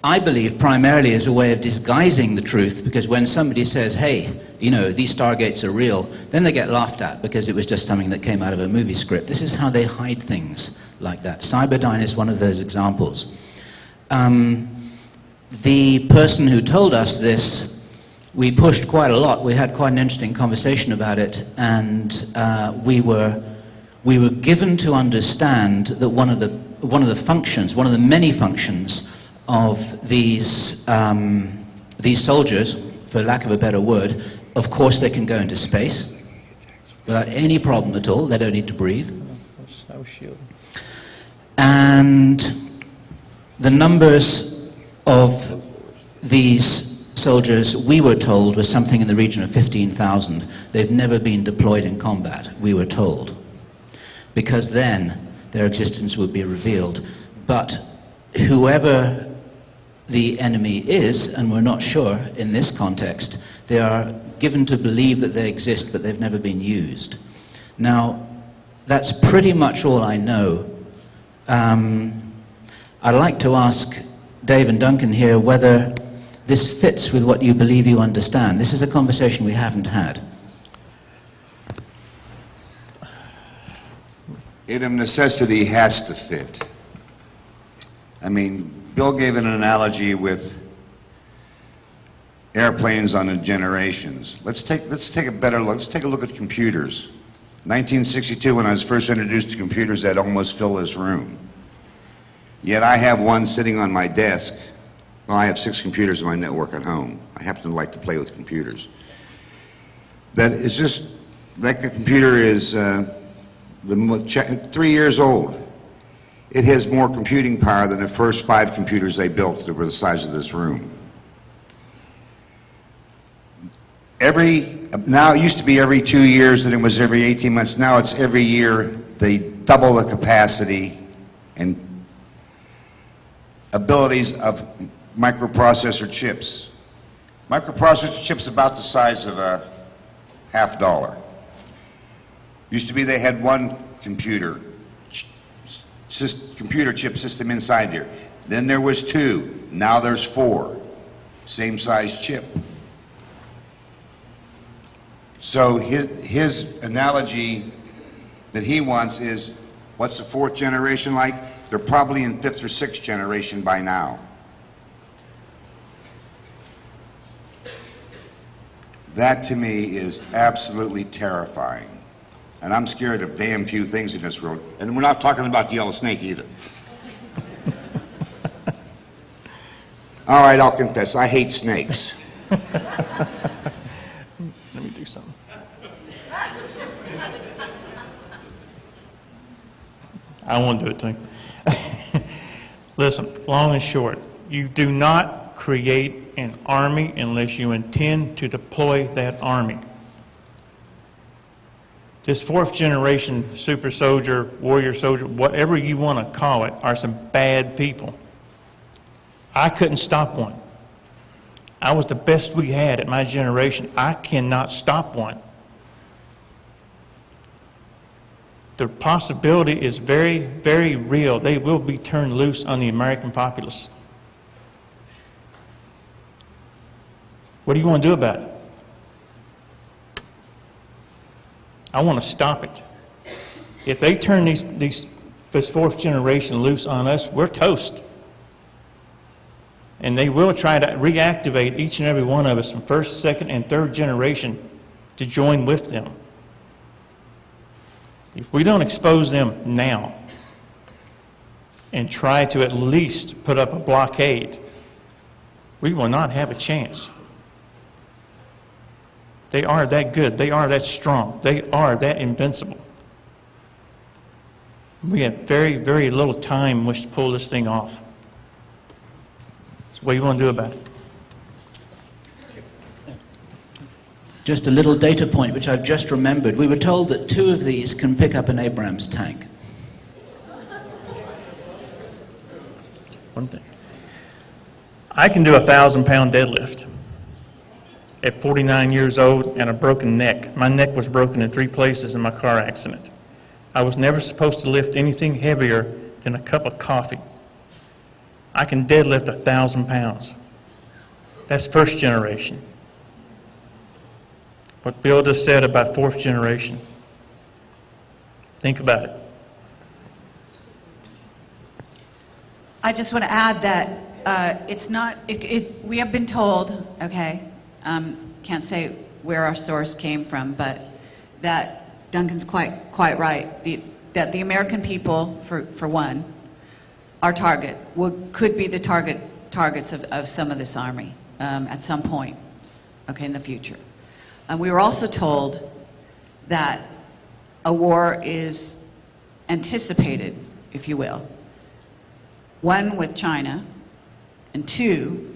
I believe, primarily as a way of disguising the truth, because when somebody says, hey, you know, these Stargates are real, then they get laughed at because it was just something that came out of a movie script. This is how they hide things like that. Cyberdyne is one of those examples. The person who told us this, we pushed quite a lot. We had quite an interesting conversation about it, and we were given to understand that one of the functions, one of the many functions of these soldiers, for lack of a better word, of course they can go into space without any problem at all. They don't need to breathe. And the numbers of these soldiers, we were told, was something in the region of 15,000. They've never been deployed in combat, we were told, because then their existence would be revealed. But whoever the enemy is, and we're not sure in this context, they are given to believe that they exist, but they've never been used. Now, that's pretty much all I know. I'd like to ask Dave and Duncan here whether this fits with what you believe you understand. This is a conversation we haven't had. It of necessity has to fit. I mean, Bill gave an analogy with airplanes on the generations. Let's take a better look. Let's take a look at computers. 1962, when I was first introduced to computers, that almost filled this room. Yet I have one sitting on my desk. Well, I have 6 computers in my network at home. I happen to like to play with computers. That is just, that computer is 3 years old. It has more computing power than the first 5 computers they built that were the size of this room. Now it used to be every 2 years, and it was every 18 months. Now it's every year. They double the capacity and abilities of microprocessor chips. Microprocessor chips about the size of a $50. Used to be they had one computer chip system inside here. Then there was 2. Now there's 4. Same size chip. So his analogy that he wants is, what's the 4th generation like? They're probably in 5th or 6th generation by now. That to me is absolutely terrifying. And I'm scared of damn few things in this world. And we're not talking about the yellow snake either. All right, I'll confess, I hate snakes. Let me do something. I won't do it to you. Listen, long and short, you do not create an army unless you intend to deploy that army. This 4th generation super soldier, warrior soldier, whatever you want to call it, are some bad people. I couldn't stop one. I was the best we had at my generation. I cannot stop one. The possibility is very, very real. They will be turned loose on the American populace. What do you want to do about it? I want to stop it. If they turn this 4th generation loose on us, we're toast. And they will try to reactivate each and every one of us from 1st, 2nd, and 3rd generation to join with them. If we don't expose them now and try to at least put up a blockade, we will not have a chance. They are that good. They are that strong. They are that invincible. We have very, very little time in which to pull this thing off. So what do you want to do about it? Just a little data point which I've just remembered. We were told that 2 of these can pick up an Abrams tank. One thing. I can do a 1,000-pound deadlift at 49 years old and a broken neck. My neck was broken in 3 places in my car accident. I was never supposed to lift anything heavier than a cup of coffee. I can deadlift 1,000 pounds. That's 1st generation. What Bill just said about 4th generation. Think about it. I just want to add that it's not, we have been told, okay, can't say where our source came from, but that Duncan's quite right, that the American people, for one, our target, could be the targets of some of this army at some point, okay, in the future. We were also told that a war is anticipated, if you will. 1, with China, and 2,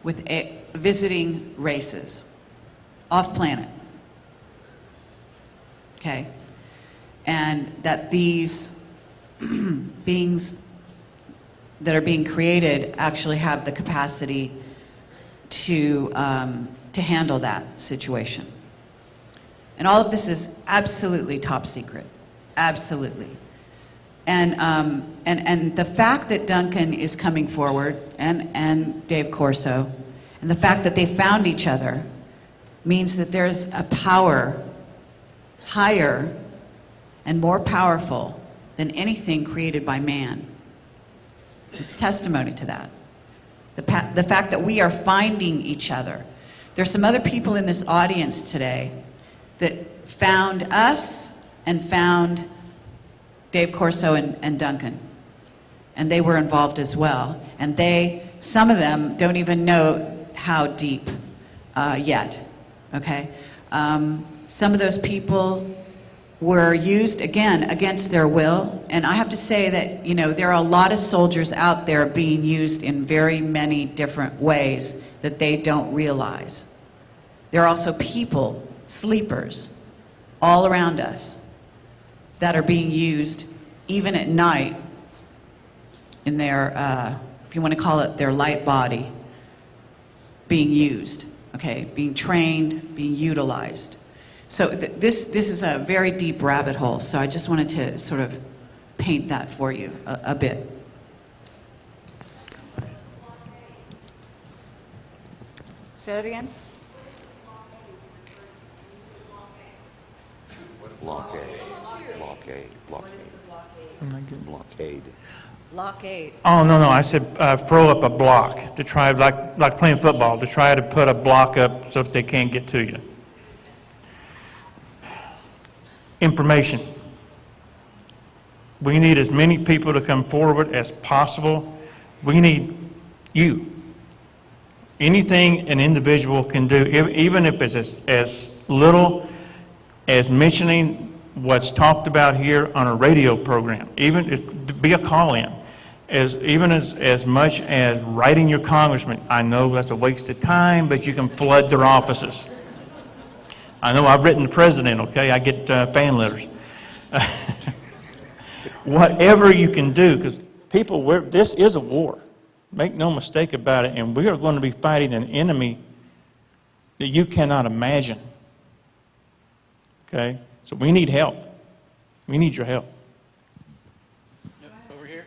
with visiting races off planet. Okay? And that these beings that are being created actually have the capacity to handle that situation. And all of this is absolutely top secret. Absolutely. And the fact that Duncan is coming forward, and Dave Corso, and the fact that they found each other means that there's a power higher and more powerful than anything created by man. It's testimony to that. The fact that we are finding each other. There's some other people in this audience today that found us and found Dave Corso and Duncan. And they were involved as well. And some of them don't even know how deep yet, okay? Some of those people were used, again, against their will. And I have to say that, there are a lot of soldiers out there being used in very many different ways that they don't realize. There are also people, sleepers, all around us that are being used even at night in their, if you want to call it their light body, being used, okay, being trained, being utilized. So this is a very deep rabbit hole, so I just wanted to sort of paint that for you a bit. Say that again? Blockade. Oh, no, I said throw up a block to try, like playing football, to try to put a block up so that they can't get to you. Information. We need as many people to come forward as possible. We need you. Anything an individual can do, even if it's as little as mentioning what's talked about here on a radio program, even be a call-in, even as much as writing your congressman. I know that's a waste of time, but you can flood their offices. I know I've written the president, okay? I get fan letters. Whatever you can do, because people, this is a war. Make no mistake about it, and we are going to be fighting an enemy that you cannot imagine. Okay? So we need help. We need your help. Yep, over here.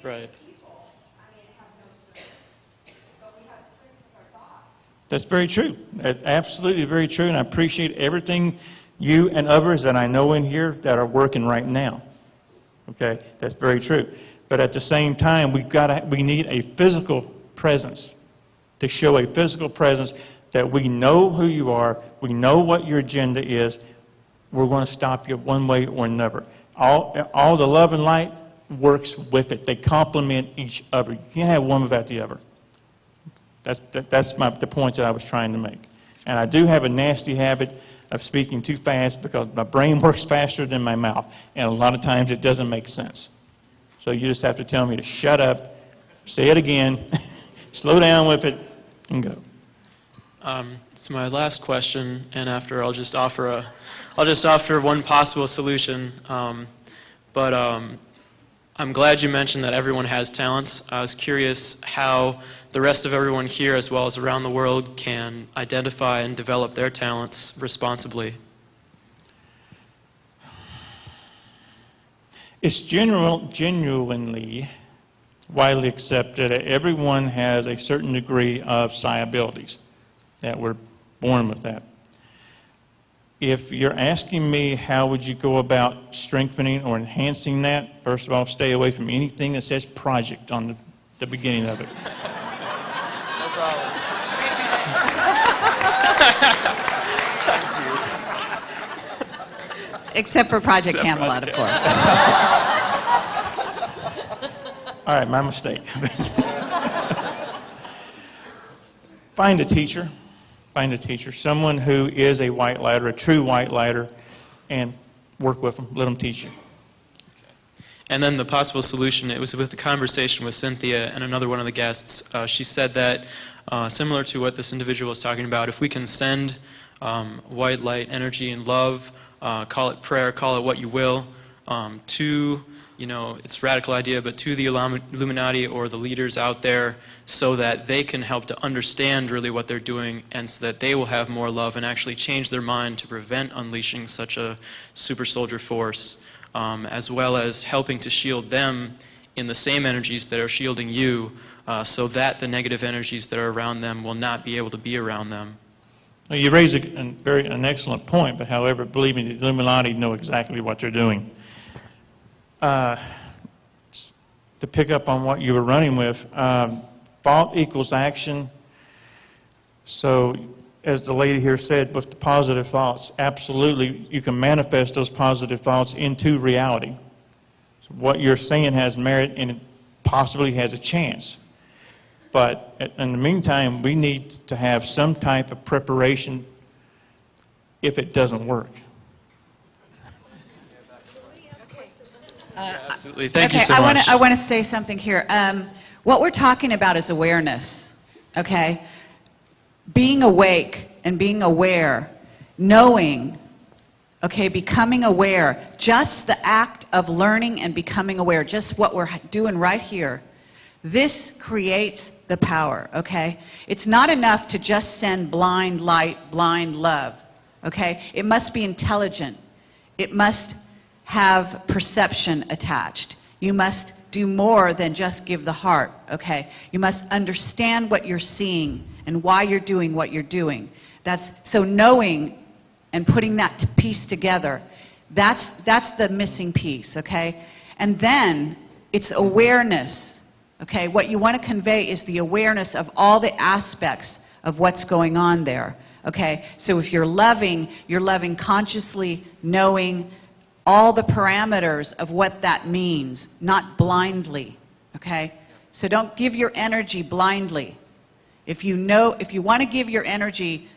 Right. That's very true. That's absolutely very true, and I appreciate everything you and others that I know in here that are working right now. Okay, that's very true. But at the same time, we need a physical presence to show a physical presence that we know who you are, we know what your agenda is. We're going to stop you one way or another. All the love and light works with it. They complement each other. You can't have one without the other. That's the point that I was trying to make. And I do have a nasty habit of speaking too fast because my brain works faster than my mouth. And a lot of times it doesn't make sense. So you just have to tell me to shut up, say it again, slow down with it, and go. It's my last question, and after I'll just offer one possible solution. But I'm glad you mentioned that everyone has talents. I was curious how the rest of everyone here, as well as around the world, can identify and develop their talents responsibly. It's genuinely widely accepted that everyone has a certain degree of psi abilities, that we're born with that. If you're asking me how would you go about strengthening or enhancing that, first of all, stay away from anything that says project on the beginning of it. No problem. Except for Project Camelot, of course. All right, my mistake. Find a teacher. Find a teacher, someone who is a white lighter, a true white lighter, and work with them. Let them teach you. And then the possible solution, it was with the conversation with Cynthia and another one of the guests. She said that, similar to what this individual was talking about, if we can send white light energy and love, call it prayer, call it what you will, to, it's a radical idea, but to the Illuminati or the leaders out there so that they can help to understand really what they're doing and so that they will have more love and actually change their mind to prevent unleashing such a super soldier force, as well as helping to shield them in the same energies that are shielding you so that the negative energies that are around them will not be able to be around them. Well, you raise an excellent point, but however, believe me, the Illuminati know exactly what they're doing. To pick up on what you were running with, thought equals action. So, as the lady here said, with the positive thoughts, absolutely, you can manifest those positive thoughts into reality. So what you're saying has merit and it possibly has a chance. But in the meantime, we need to have some type of preparation if it doesn't work. Absolutely. Thank you so I much. I want to say something here. What we're talking about is awareness, okay? Being awake and being aware, knowing, okay, becoming aware, just the act of learning and becoming aware, just what we're doing right here, this creates the power, okay? It's not enough to just send blind light, blind love, okay? It must be intelligent. It must have perception attached. You must do more than just give the heart, okay? You must understand what you're seeing and why you're doing what you're doing. So knowing and putting that piece together, that's the missing piece, okay? And then it's awareness, okay? What you want to convey is the awareness of all the aspects of what's going on there, okay? So if you're loving consciously, knowing all the parameters of what that means, not blindly, okay? So don't give your energy blindly. If you want to give your energy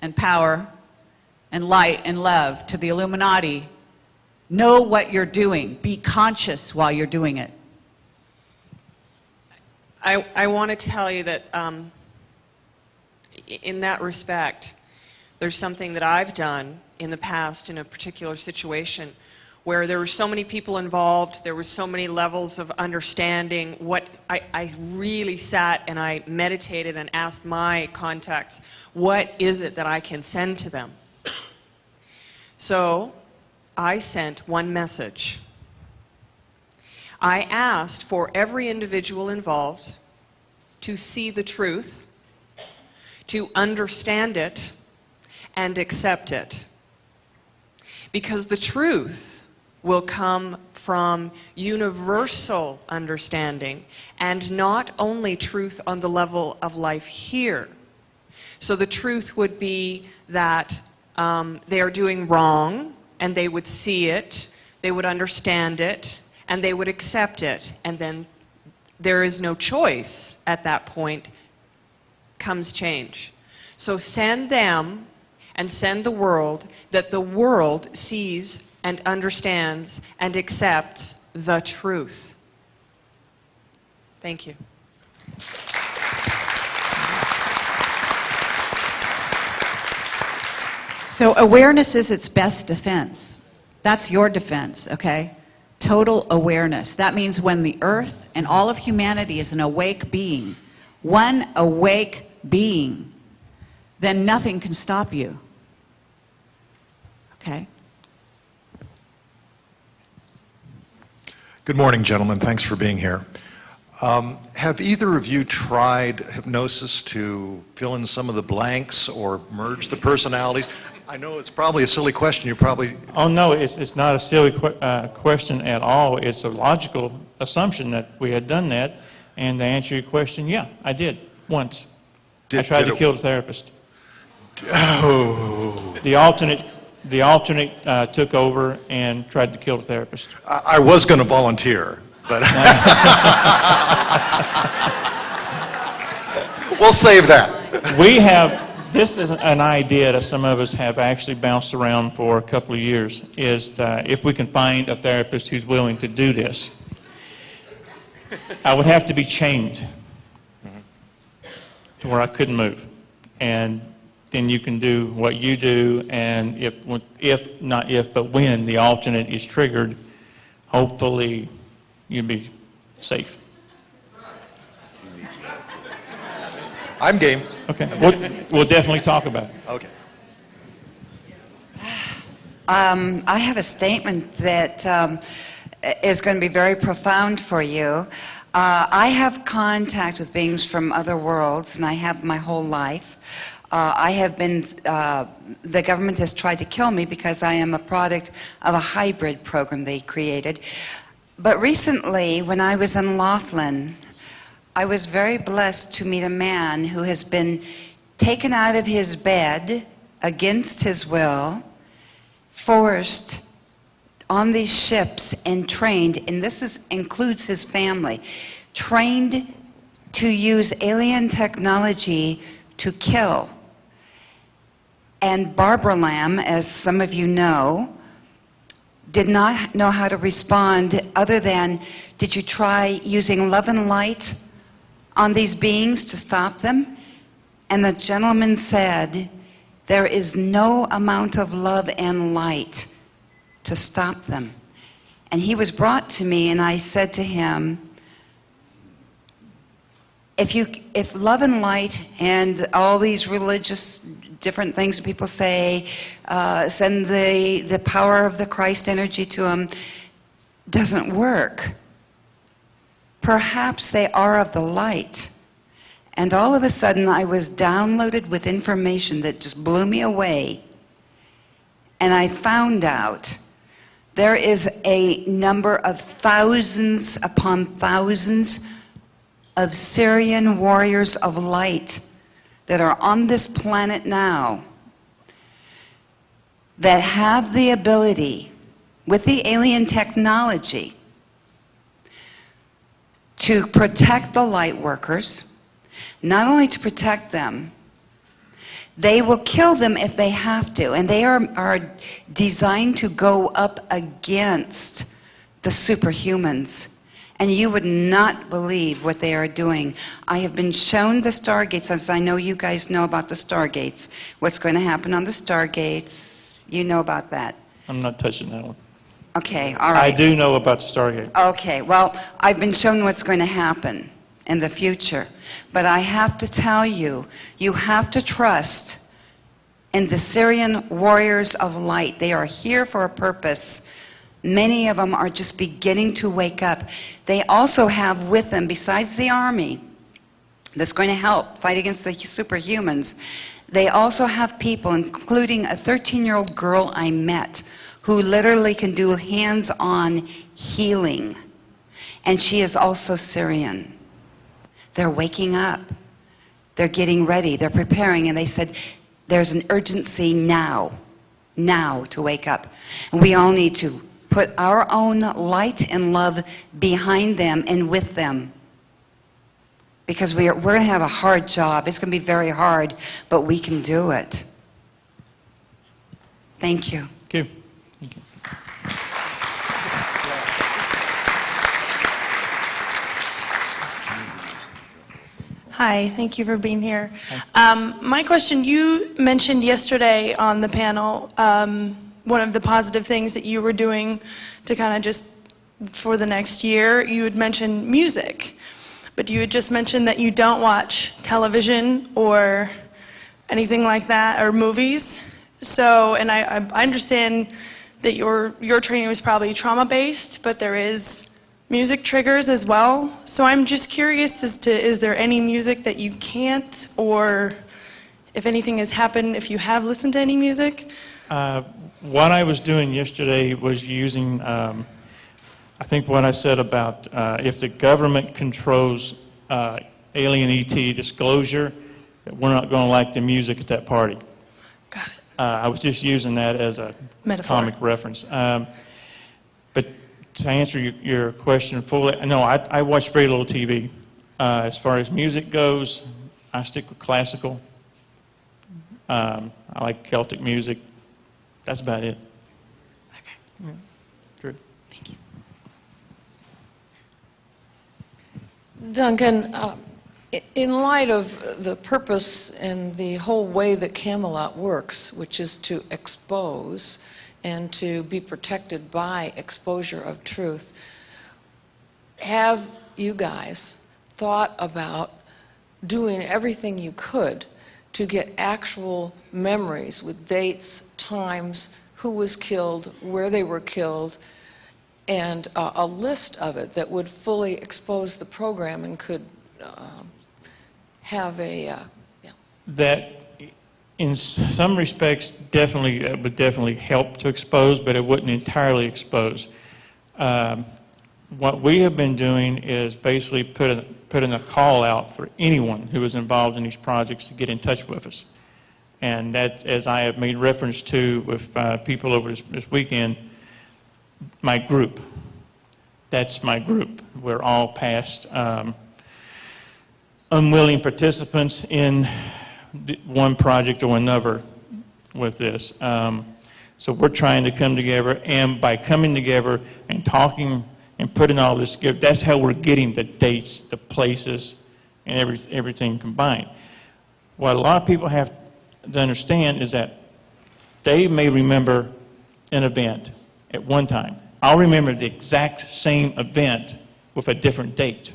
and power and light and love to the Illuminati, know what you're doing. Be conscious while you're doing it. I want to tell you that in that respect, there's something that I've done in the past in a particular situation where there were so many people involved, there were so many levels of understanding. What I really sat and I meditated and asked my contacts, what is it that I can send to them? So I sent one message. I asked for every individual involved to see the truth, to understand it, and accept it. Because the truth will come from universal understanding and not only truth on the level of life here. So the truth would be that they are doing wrong and they would see it, they would understand it, and they would accept it. And then there is no choice at that point, comes change. So send them and send the world that the world sees and understands and accepts the truth. Thank you. So awareness is its best defense. That's your defense, okay? Total awareness. That means when the earth and all of humanity is an awake being, one awake being, then nothing can stop you. Okay? Good morning, gentlemen. Thanks for being here. Have either of you tried hypnosis to fill in some of the blanks or merge the personalities? I know it's probably a silly question. You probably... Oh, no, it's not a silly question at all. It's a logical assumption that we had done that. And to answer your question, yeah, I did, once. I tried to kill the therapist. Oh. The alternate took over and tried to kill the therapist. I was going to volunteer, but... We'll save that. This is an idea that some of us have actually bounced around for a couple of years, is if we can find a therapist who's willing to do this. I would have to be chained to where I couldn't move. And then you can do what you do, and but when the alternate is triggered, hopefully you'll be safe. I'm game. Okay, we'll definitely talk about it. Okay. I have a statement that is going to be very profound for you. I have contact with beings from other worlds, and I have my whole life. I have been, the government has tried to kill me because I am a product of a hybrid program they created. But recently, when I was in Laughlin, I was very blessed to meet a man who has been taken out of his bed against his will, forced on these ships and trained, and this includes his family, trained to use alien technology to kill. And Barbara Lamb, as some of you know, did not know how to respond other than, did you try using love and light on these beings to stop them? And the gentleman said, there is no amount of love and light to stop them. And he was brought to me, and I said to him, if love and light and all these religious different things that people say, send the power of the Christ energy to them, doesn't work, perhaps they are of the light. And all of a sudden I was downloaded with information that just blew me away. And I found out there is a number of thousands upon thousands of Syrian warriors of light that are on this planet now that have the ability, with the alien technology, to protect the light workers. Not only to protect them, they will kill them if they have to, and they are designed to go up against the superhumans. And you would not believe what they are doing. I have been shown the stargates, as I know you guys know about the stargates. What's going to happen on the stargates, you know about that. I'm not touching that one. Okay, all right. I do know about the Stargate. Okay, well, I've been shown what's going to happen in the future. But I have to tell you, you have to trust in the Syrian warriors of light. They are here for a purpose. Many of them are just beginning to wake up. They also have with them, besides the army that's going to help fight against the superhumans, they also have people, including a 13-year-old girl I met, who literally can do hands-on healing. And she is also Syrian. They're waking up. They're getting ready. They're preparing. And they said, there's an urgency now to wake up. And we all need to put our own light and love behind them and with them. Because we're going to have a hard job. It's going to be very hard, but we can do it. Thank you. Thank you. Thank you. Hi, thank you for being here. My question, you mentioned yesterday on the panel one of the positive things that you were doing to kind of just, for the next year, you had mentioned music. But you had just mentioned that you don't watch television or anything like that, or movies. So, and I understand that your training was probably trauma-based, but there is music triggers as well. So I'm just curious as to, is there any music that you can't, or if anything has happened, if you have listened to any music? What I was doing yesterday was using, I think what I said about if the government controls alien ET disclosure, that we're not going to like the music at that party. Got it. I was just using that as a metaphor, comic reference. But to answer your question fully, no, I watch very little TV. As far as music goes, I stick with classical. I like Celtic music. That's about it. Okay. Yeah. True. Thank you. Duncan, in light of the purpose and the whole way that Camelot works, which is to expose and to be protected by exposure of truth, have you guys thought about doing everything you could to get actual memories with dates, times, who was killed, where they were killed, and a list of it that would fully expose the program and could have a, That, in some respects, definitely would definitely help to expose, but it wouldn't entirely expose. What we have been doing is basically putting a call out for anyone who is involved in these projects to get in touch with us. And that, as I have made reference to with people over this weekend, my group. That's my group. We're all past unwilling participants in one project or another with this. So we're trying to come together, and by coming together and talking and putting all this together, that's how we're getting the dates, the places, and everything combined. What a lot of people have to understand is that they may remember an event at one time. I'll remember the exact same event with a different date.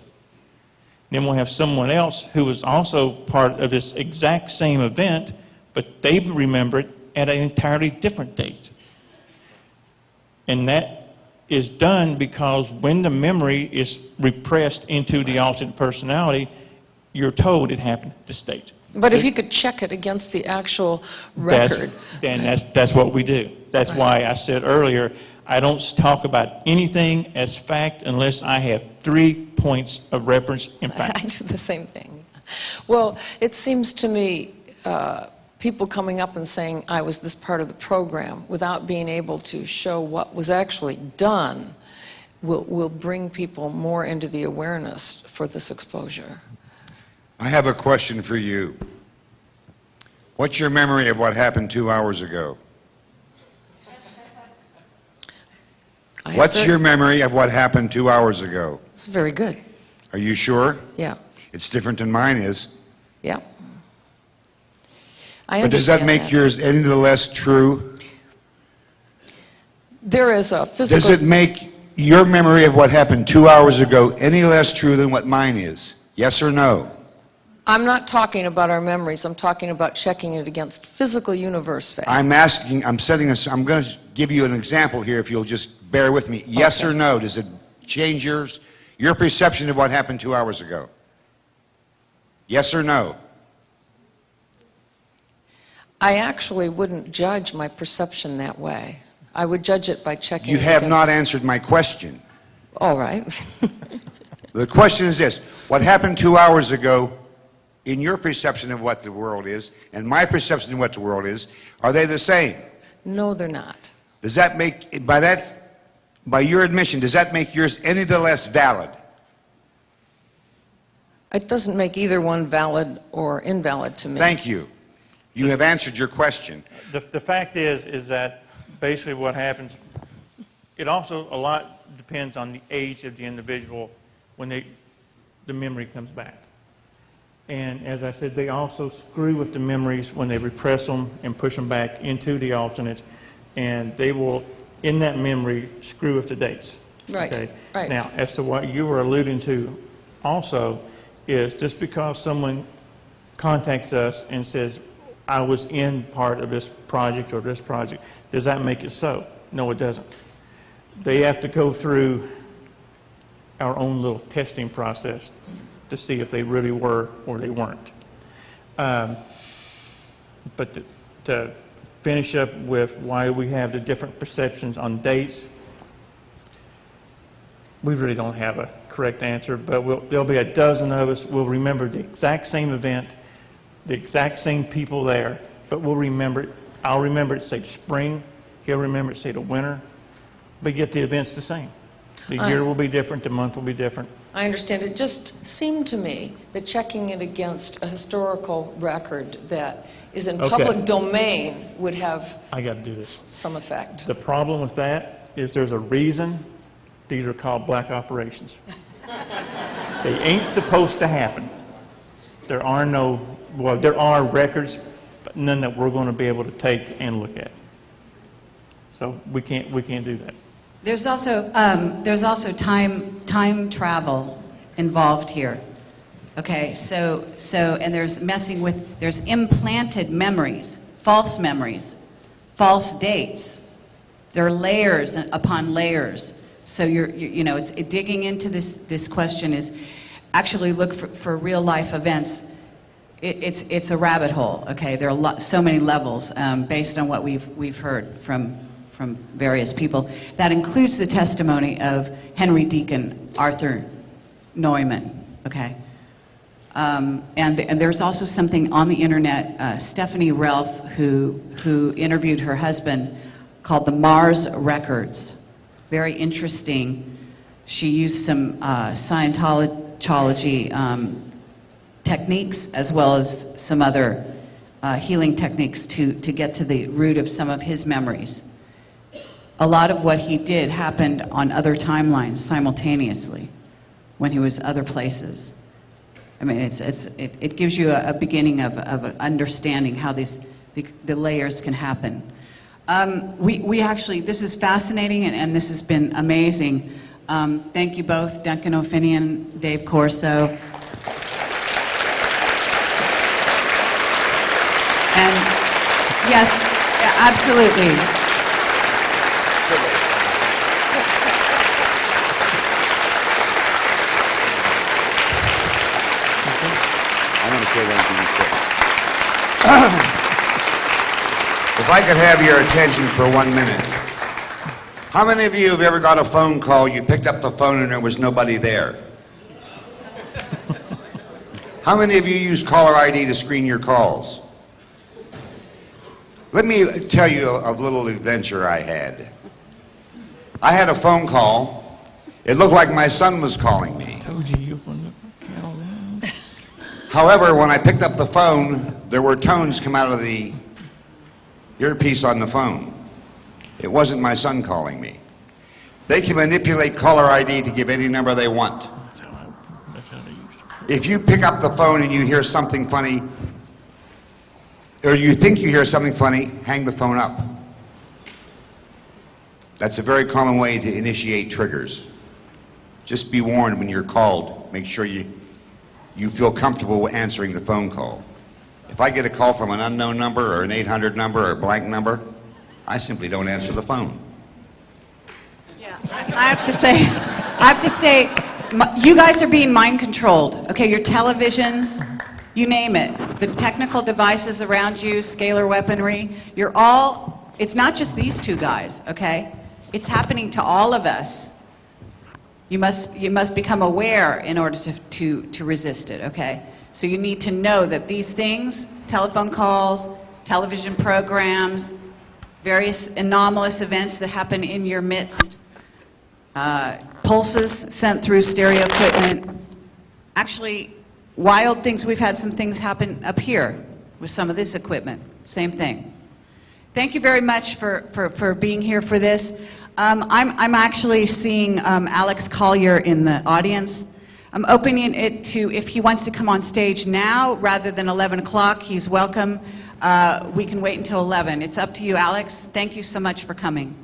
Then we'll have someone else who was also part of this exact same event, but they remember it at an entirely different date. And that is done because when the memory is repressed into the alternate personality, you're told it happened at this date. but if you could check it against the actual record. That's what we do. That's why I said earlier, I don't talk about anything as fact unless I have 3 points of reference in fact. I do the same thing. Well, it seems to me people coming up and saying, I was this part of the program, without being able to show what was actually done, will bring people more into the awareness for this exposure. I have a question for you. What's your memory of what happened 2 hours ago? What's your memory of what happened 2 hours ago? It's very good. Are you sure? Yeah. It's different than mine is. Yeah. But does that make yours any the less true? There is a physical... Does it make your memory of what happened 2 hours ago any less true than what mine is? Yes or no? I'm not talking about our memories. I'm talking about checking it against physical universe facts. I'm going to give you an example here if you'll just bear with me. Yes or no? Does it change your perception of what happened 2 hours ago? Yes or no? I actually wouldn't judge my perception that way. I would judge it by checking You it have against... not answered my question. All right. The question is this: what happened 2 hours ago in your perception of what the world is and my perception of what the world is, are they the same? No, they're not. Does that make, by your admission, does that make yours any the less valid? It doesn't make either one valid or invalid to me. Thank you. You have answered your question. The fact is that basically what happens, it also a lot depends on the age of the individual when the memory comes back. And as I said, they also screw with the memories when they repress them and push them back into the alternate, and they will, in that memory, screw with the dates. Right, Okay? right. Now, as to what you were alluding to also, is just because someone contacts us and says, I was in part of this project or this project, does that make it so? No, it doesn't. They have to go through our own little testing process to see if they really were or they weren't. But to finish up with why we have the different perceptions on dates, we really don't have a correct answer, but there'll be a dozen of us. We'll remember the exact same event, the exact same people there, but we'll remember it. I'll remember it, say, spring. He'll remember it, say, the winter. But yet the event's the same. The year will be different, the month will be different. I understand. It just seemed to me that checking it against a historical record that is in public domain would have I got to do this. some effect. The problem with that is there's a reason these are called black operations. They ain't supposed to happen. There are records, but none that we're going to be able to take and look at. So we can't do that. There's also time travel involved here. Okay, so and there's implanted memories, false dates. There are layers upon layers So you know, it's digging into this question is actually look for real life events. It's a rabbit hole. Okay, there are so many levels based on what we've heard from various people. That includes the testimony of Henry Deacon, Arthur Neumann. Okay. And there's also something on the internet, Stephanie Relf, who interviewed her husband, called the Mars Records. Very interesting. She used some Scientology techniques as well as some other healing techniques to get to the root of some of his memories. A lot of what he did happened on other timelines simultaneously when he was other places. I mean, it gives you a beginning of understanding how the layers can happen. We actually, this is fascinating and this has been amazing. Thank you both, Duncan O'Finioan, Dave Corso. And yes, absolutely. If I could have your attention for 1 minute. How many of you have ever got a phone call, you picked up the phone and there was nobody there? How many of you use caller ID to screen your calls? Let me tell you a little adventure I had. I had a phone call. It looked like my son was calling me. Told you you opened up a can of worms. However, when I picked up the phone, there were tones come out of the earpiece on the phone. It wasn't my son calling me. They can manipulate caller ID to give any number they want. If you pick up the phone and you hear something funny, or you think you hear something funny, hang the phone up. That's a very common way to initiate triggers. Just be warned when you're called. Make sure you feel comfortable answering the phone call. If I get a call from an unknown number or an 800 number or a blank number, I simply don't answer the phone. Yeah, I have to say, you guys are being mind controlled. Okay, your televisions, you name it, the technical devices around you, scalar weaponry, it's not just these two guys, okay? It's happening to all of us. You must become aware in order to resist it, okay? So you need to know that these things, telephone calls, television programs, various anomalous events that happen in your midst, pulses sent through stereo equipment, actually wild things. We've had some things happen up here with some of this equipment, same thing. Thank you very much for being here for this. I'm actually seeing Alex Collier in the audience. I'm opening it to, if he wants to come on stage now rather than 11 o'clock, he's welcome. We can wait until 11. It's up to you, Alex. Thank you so much for coming.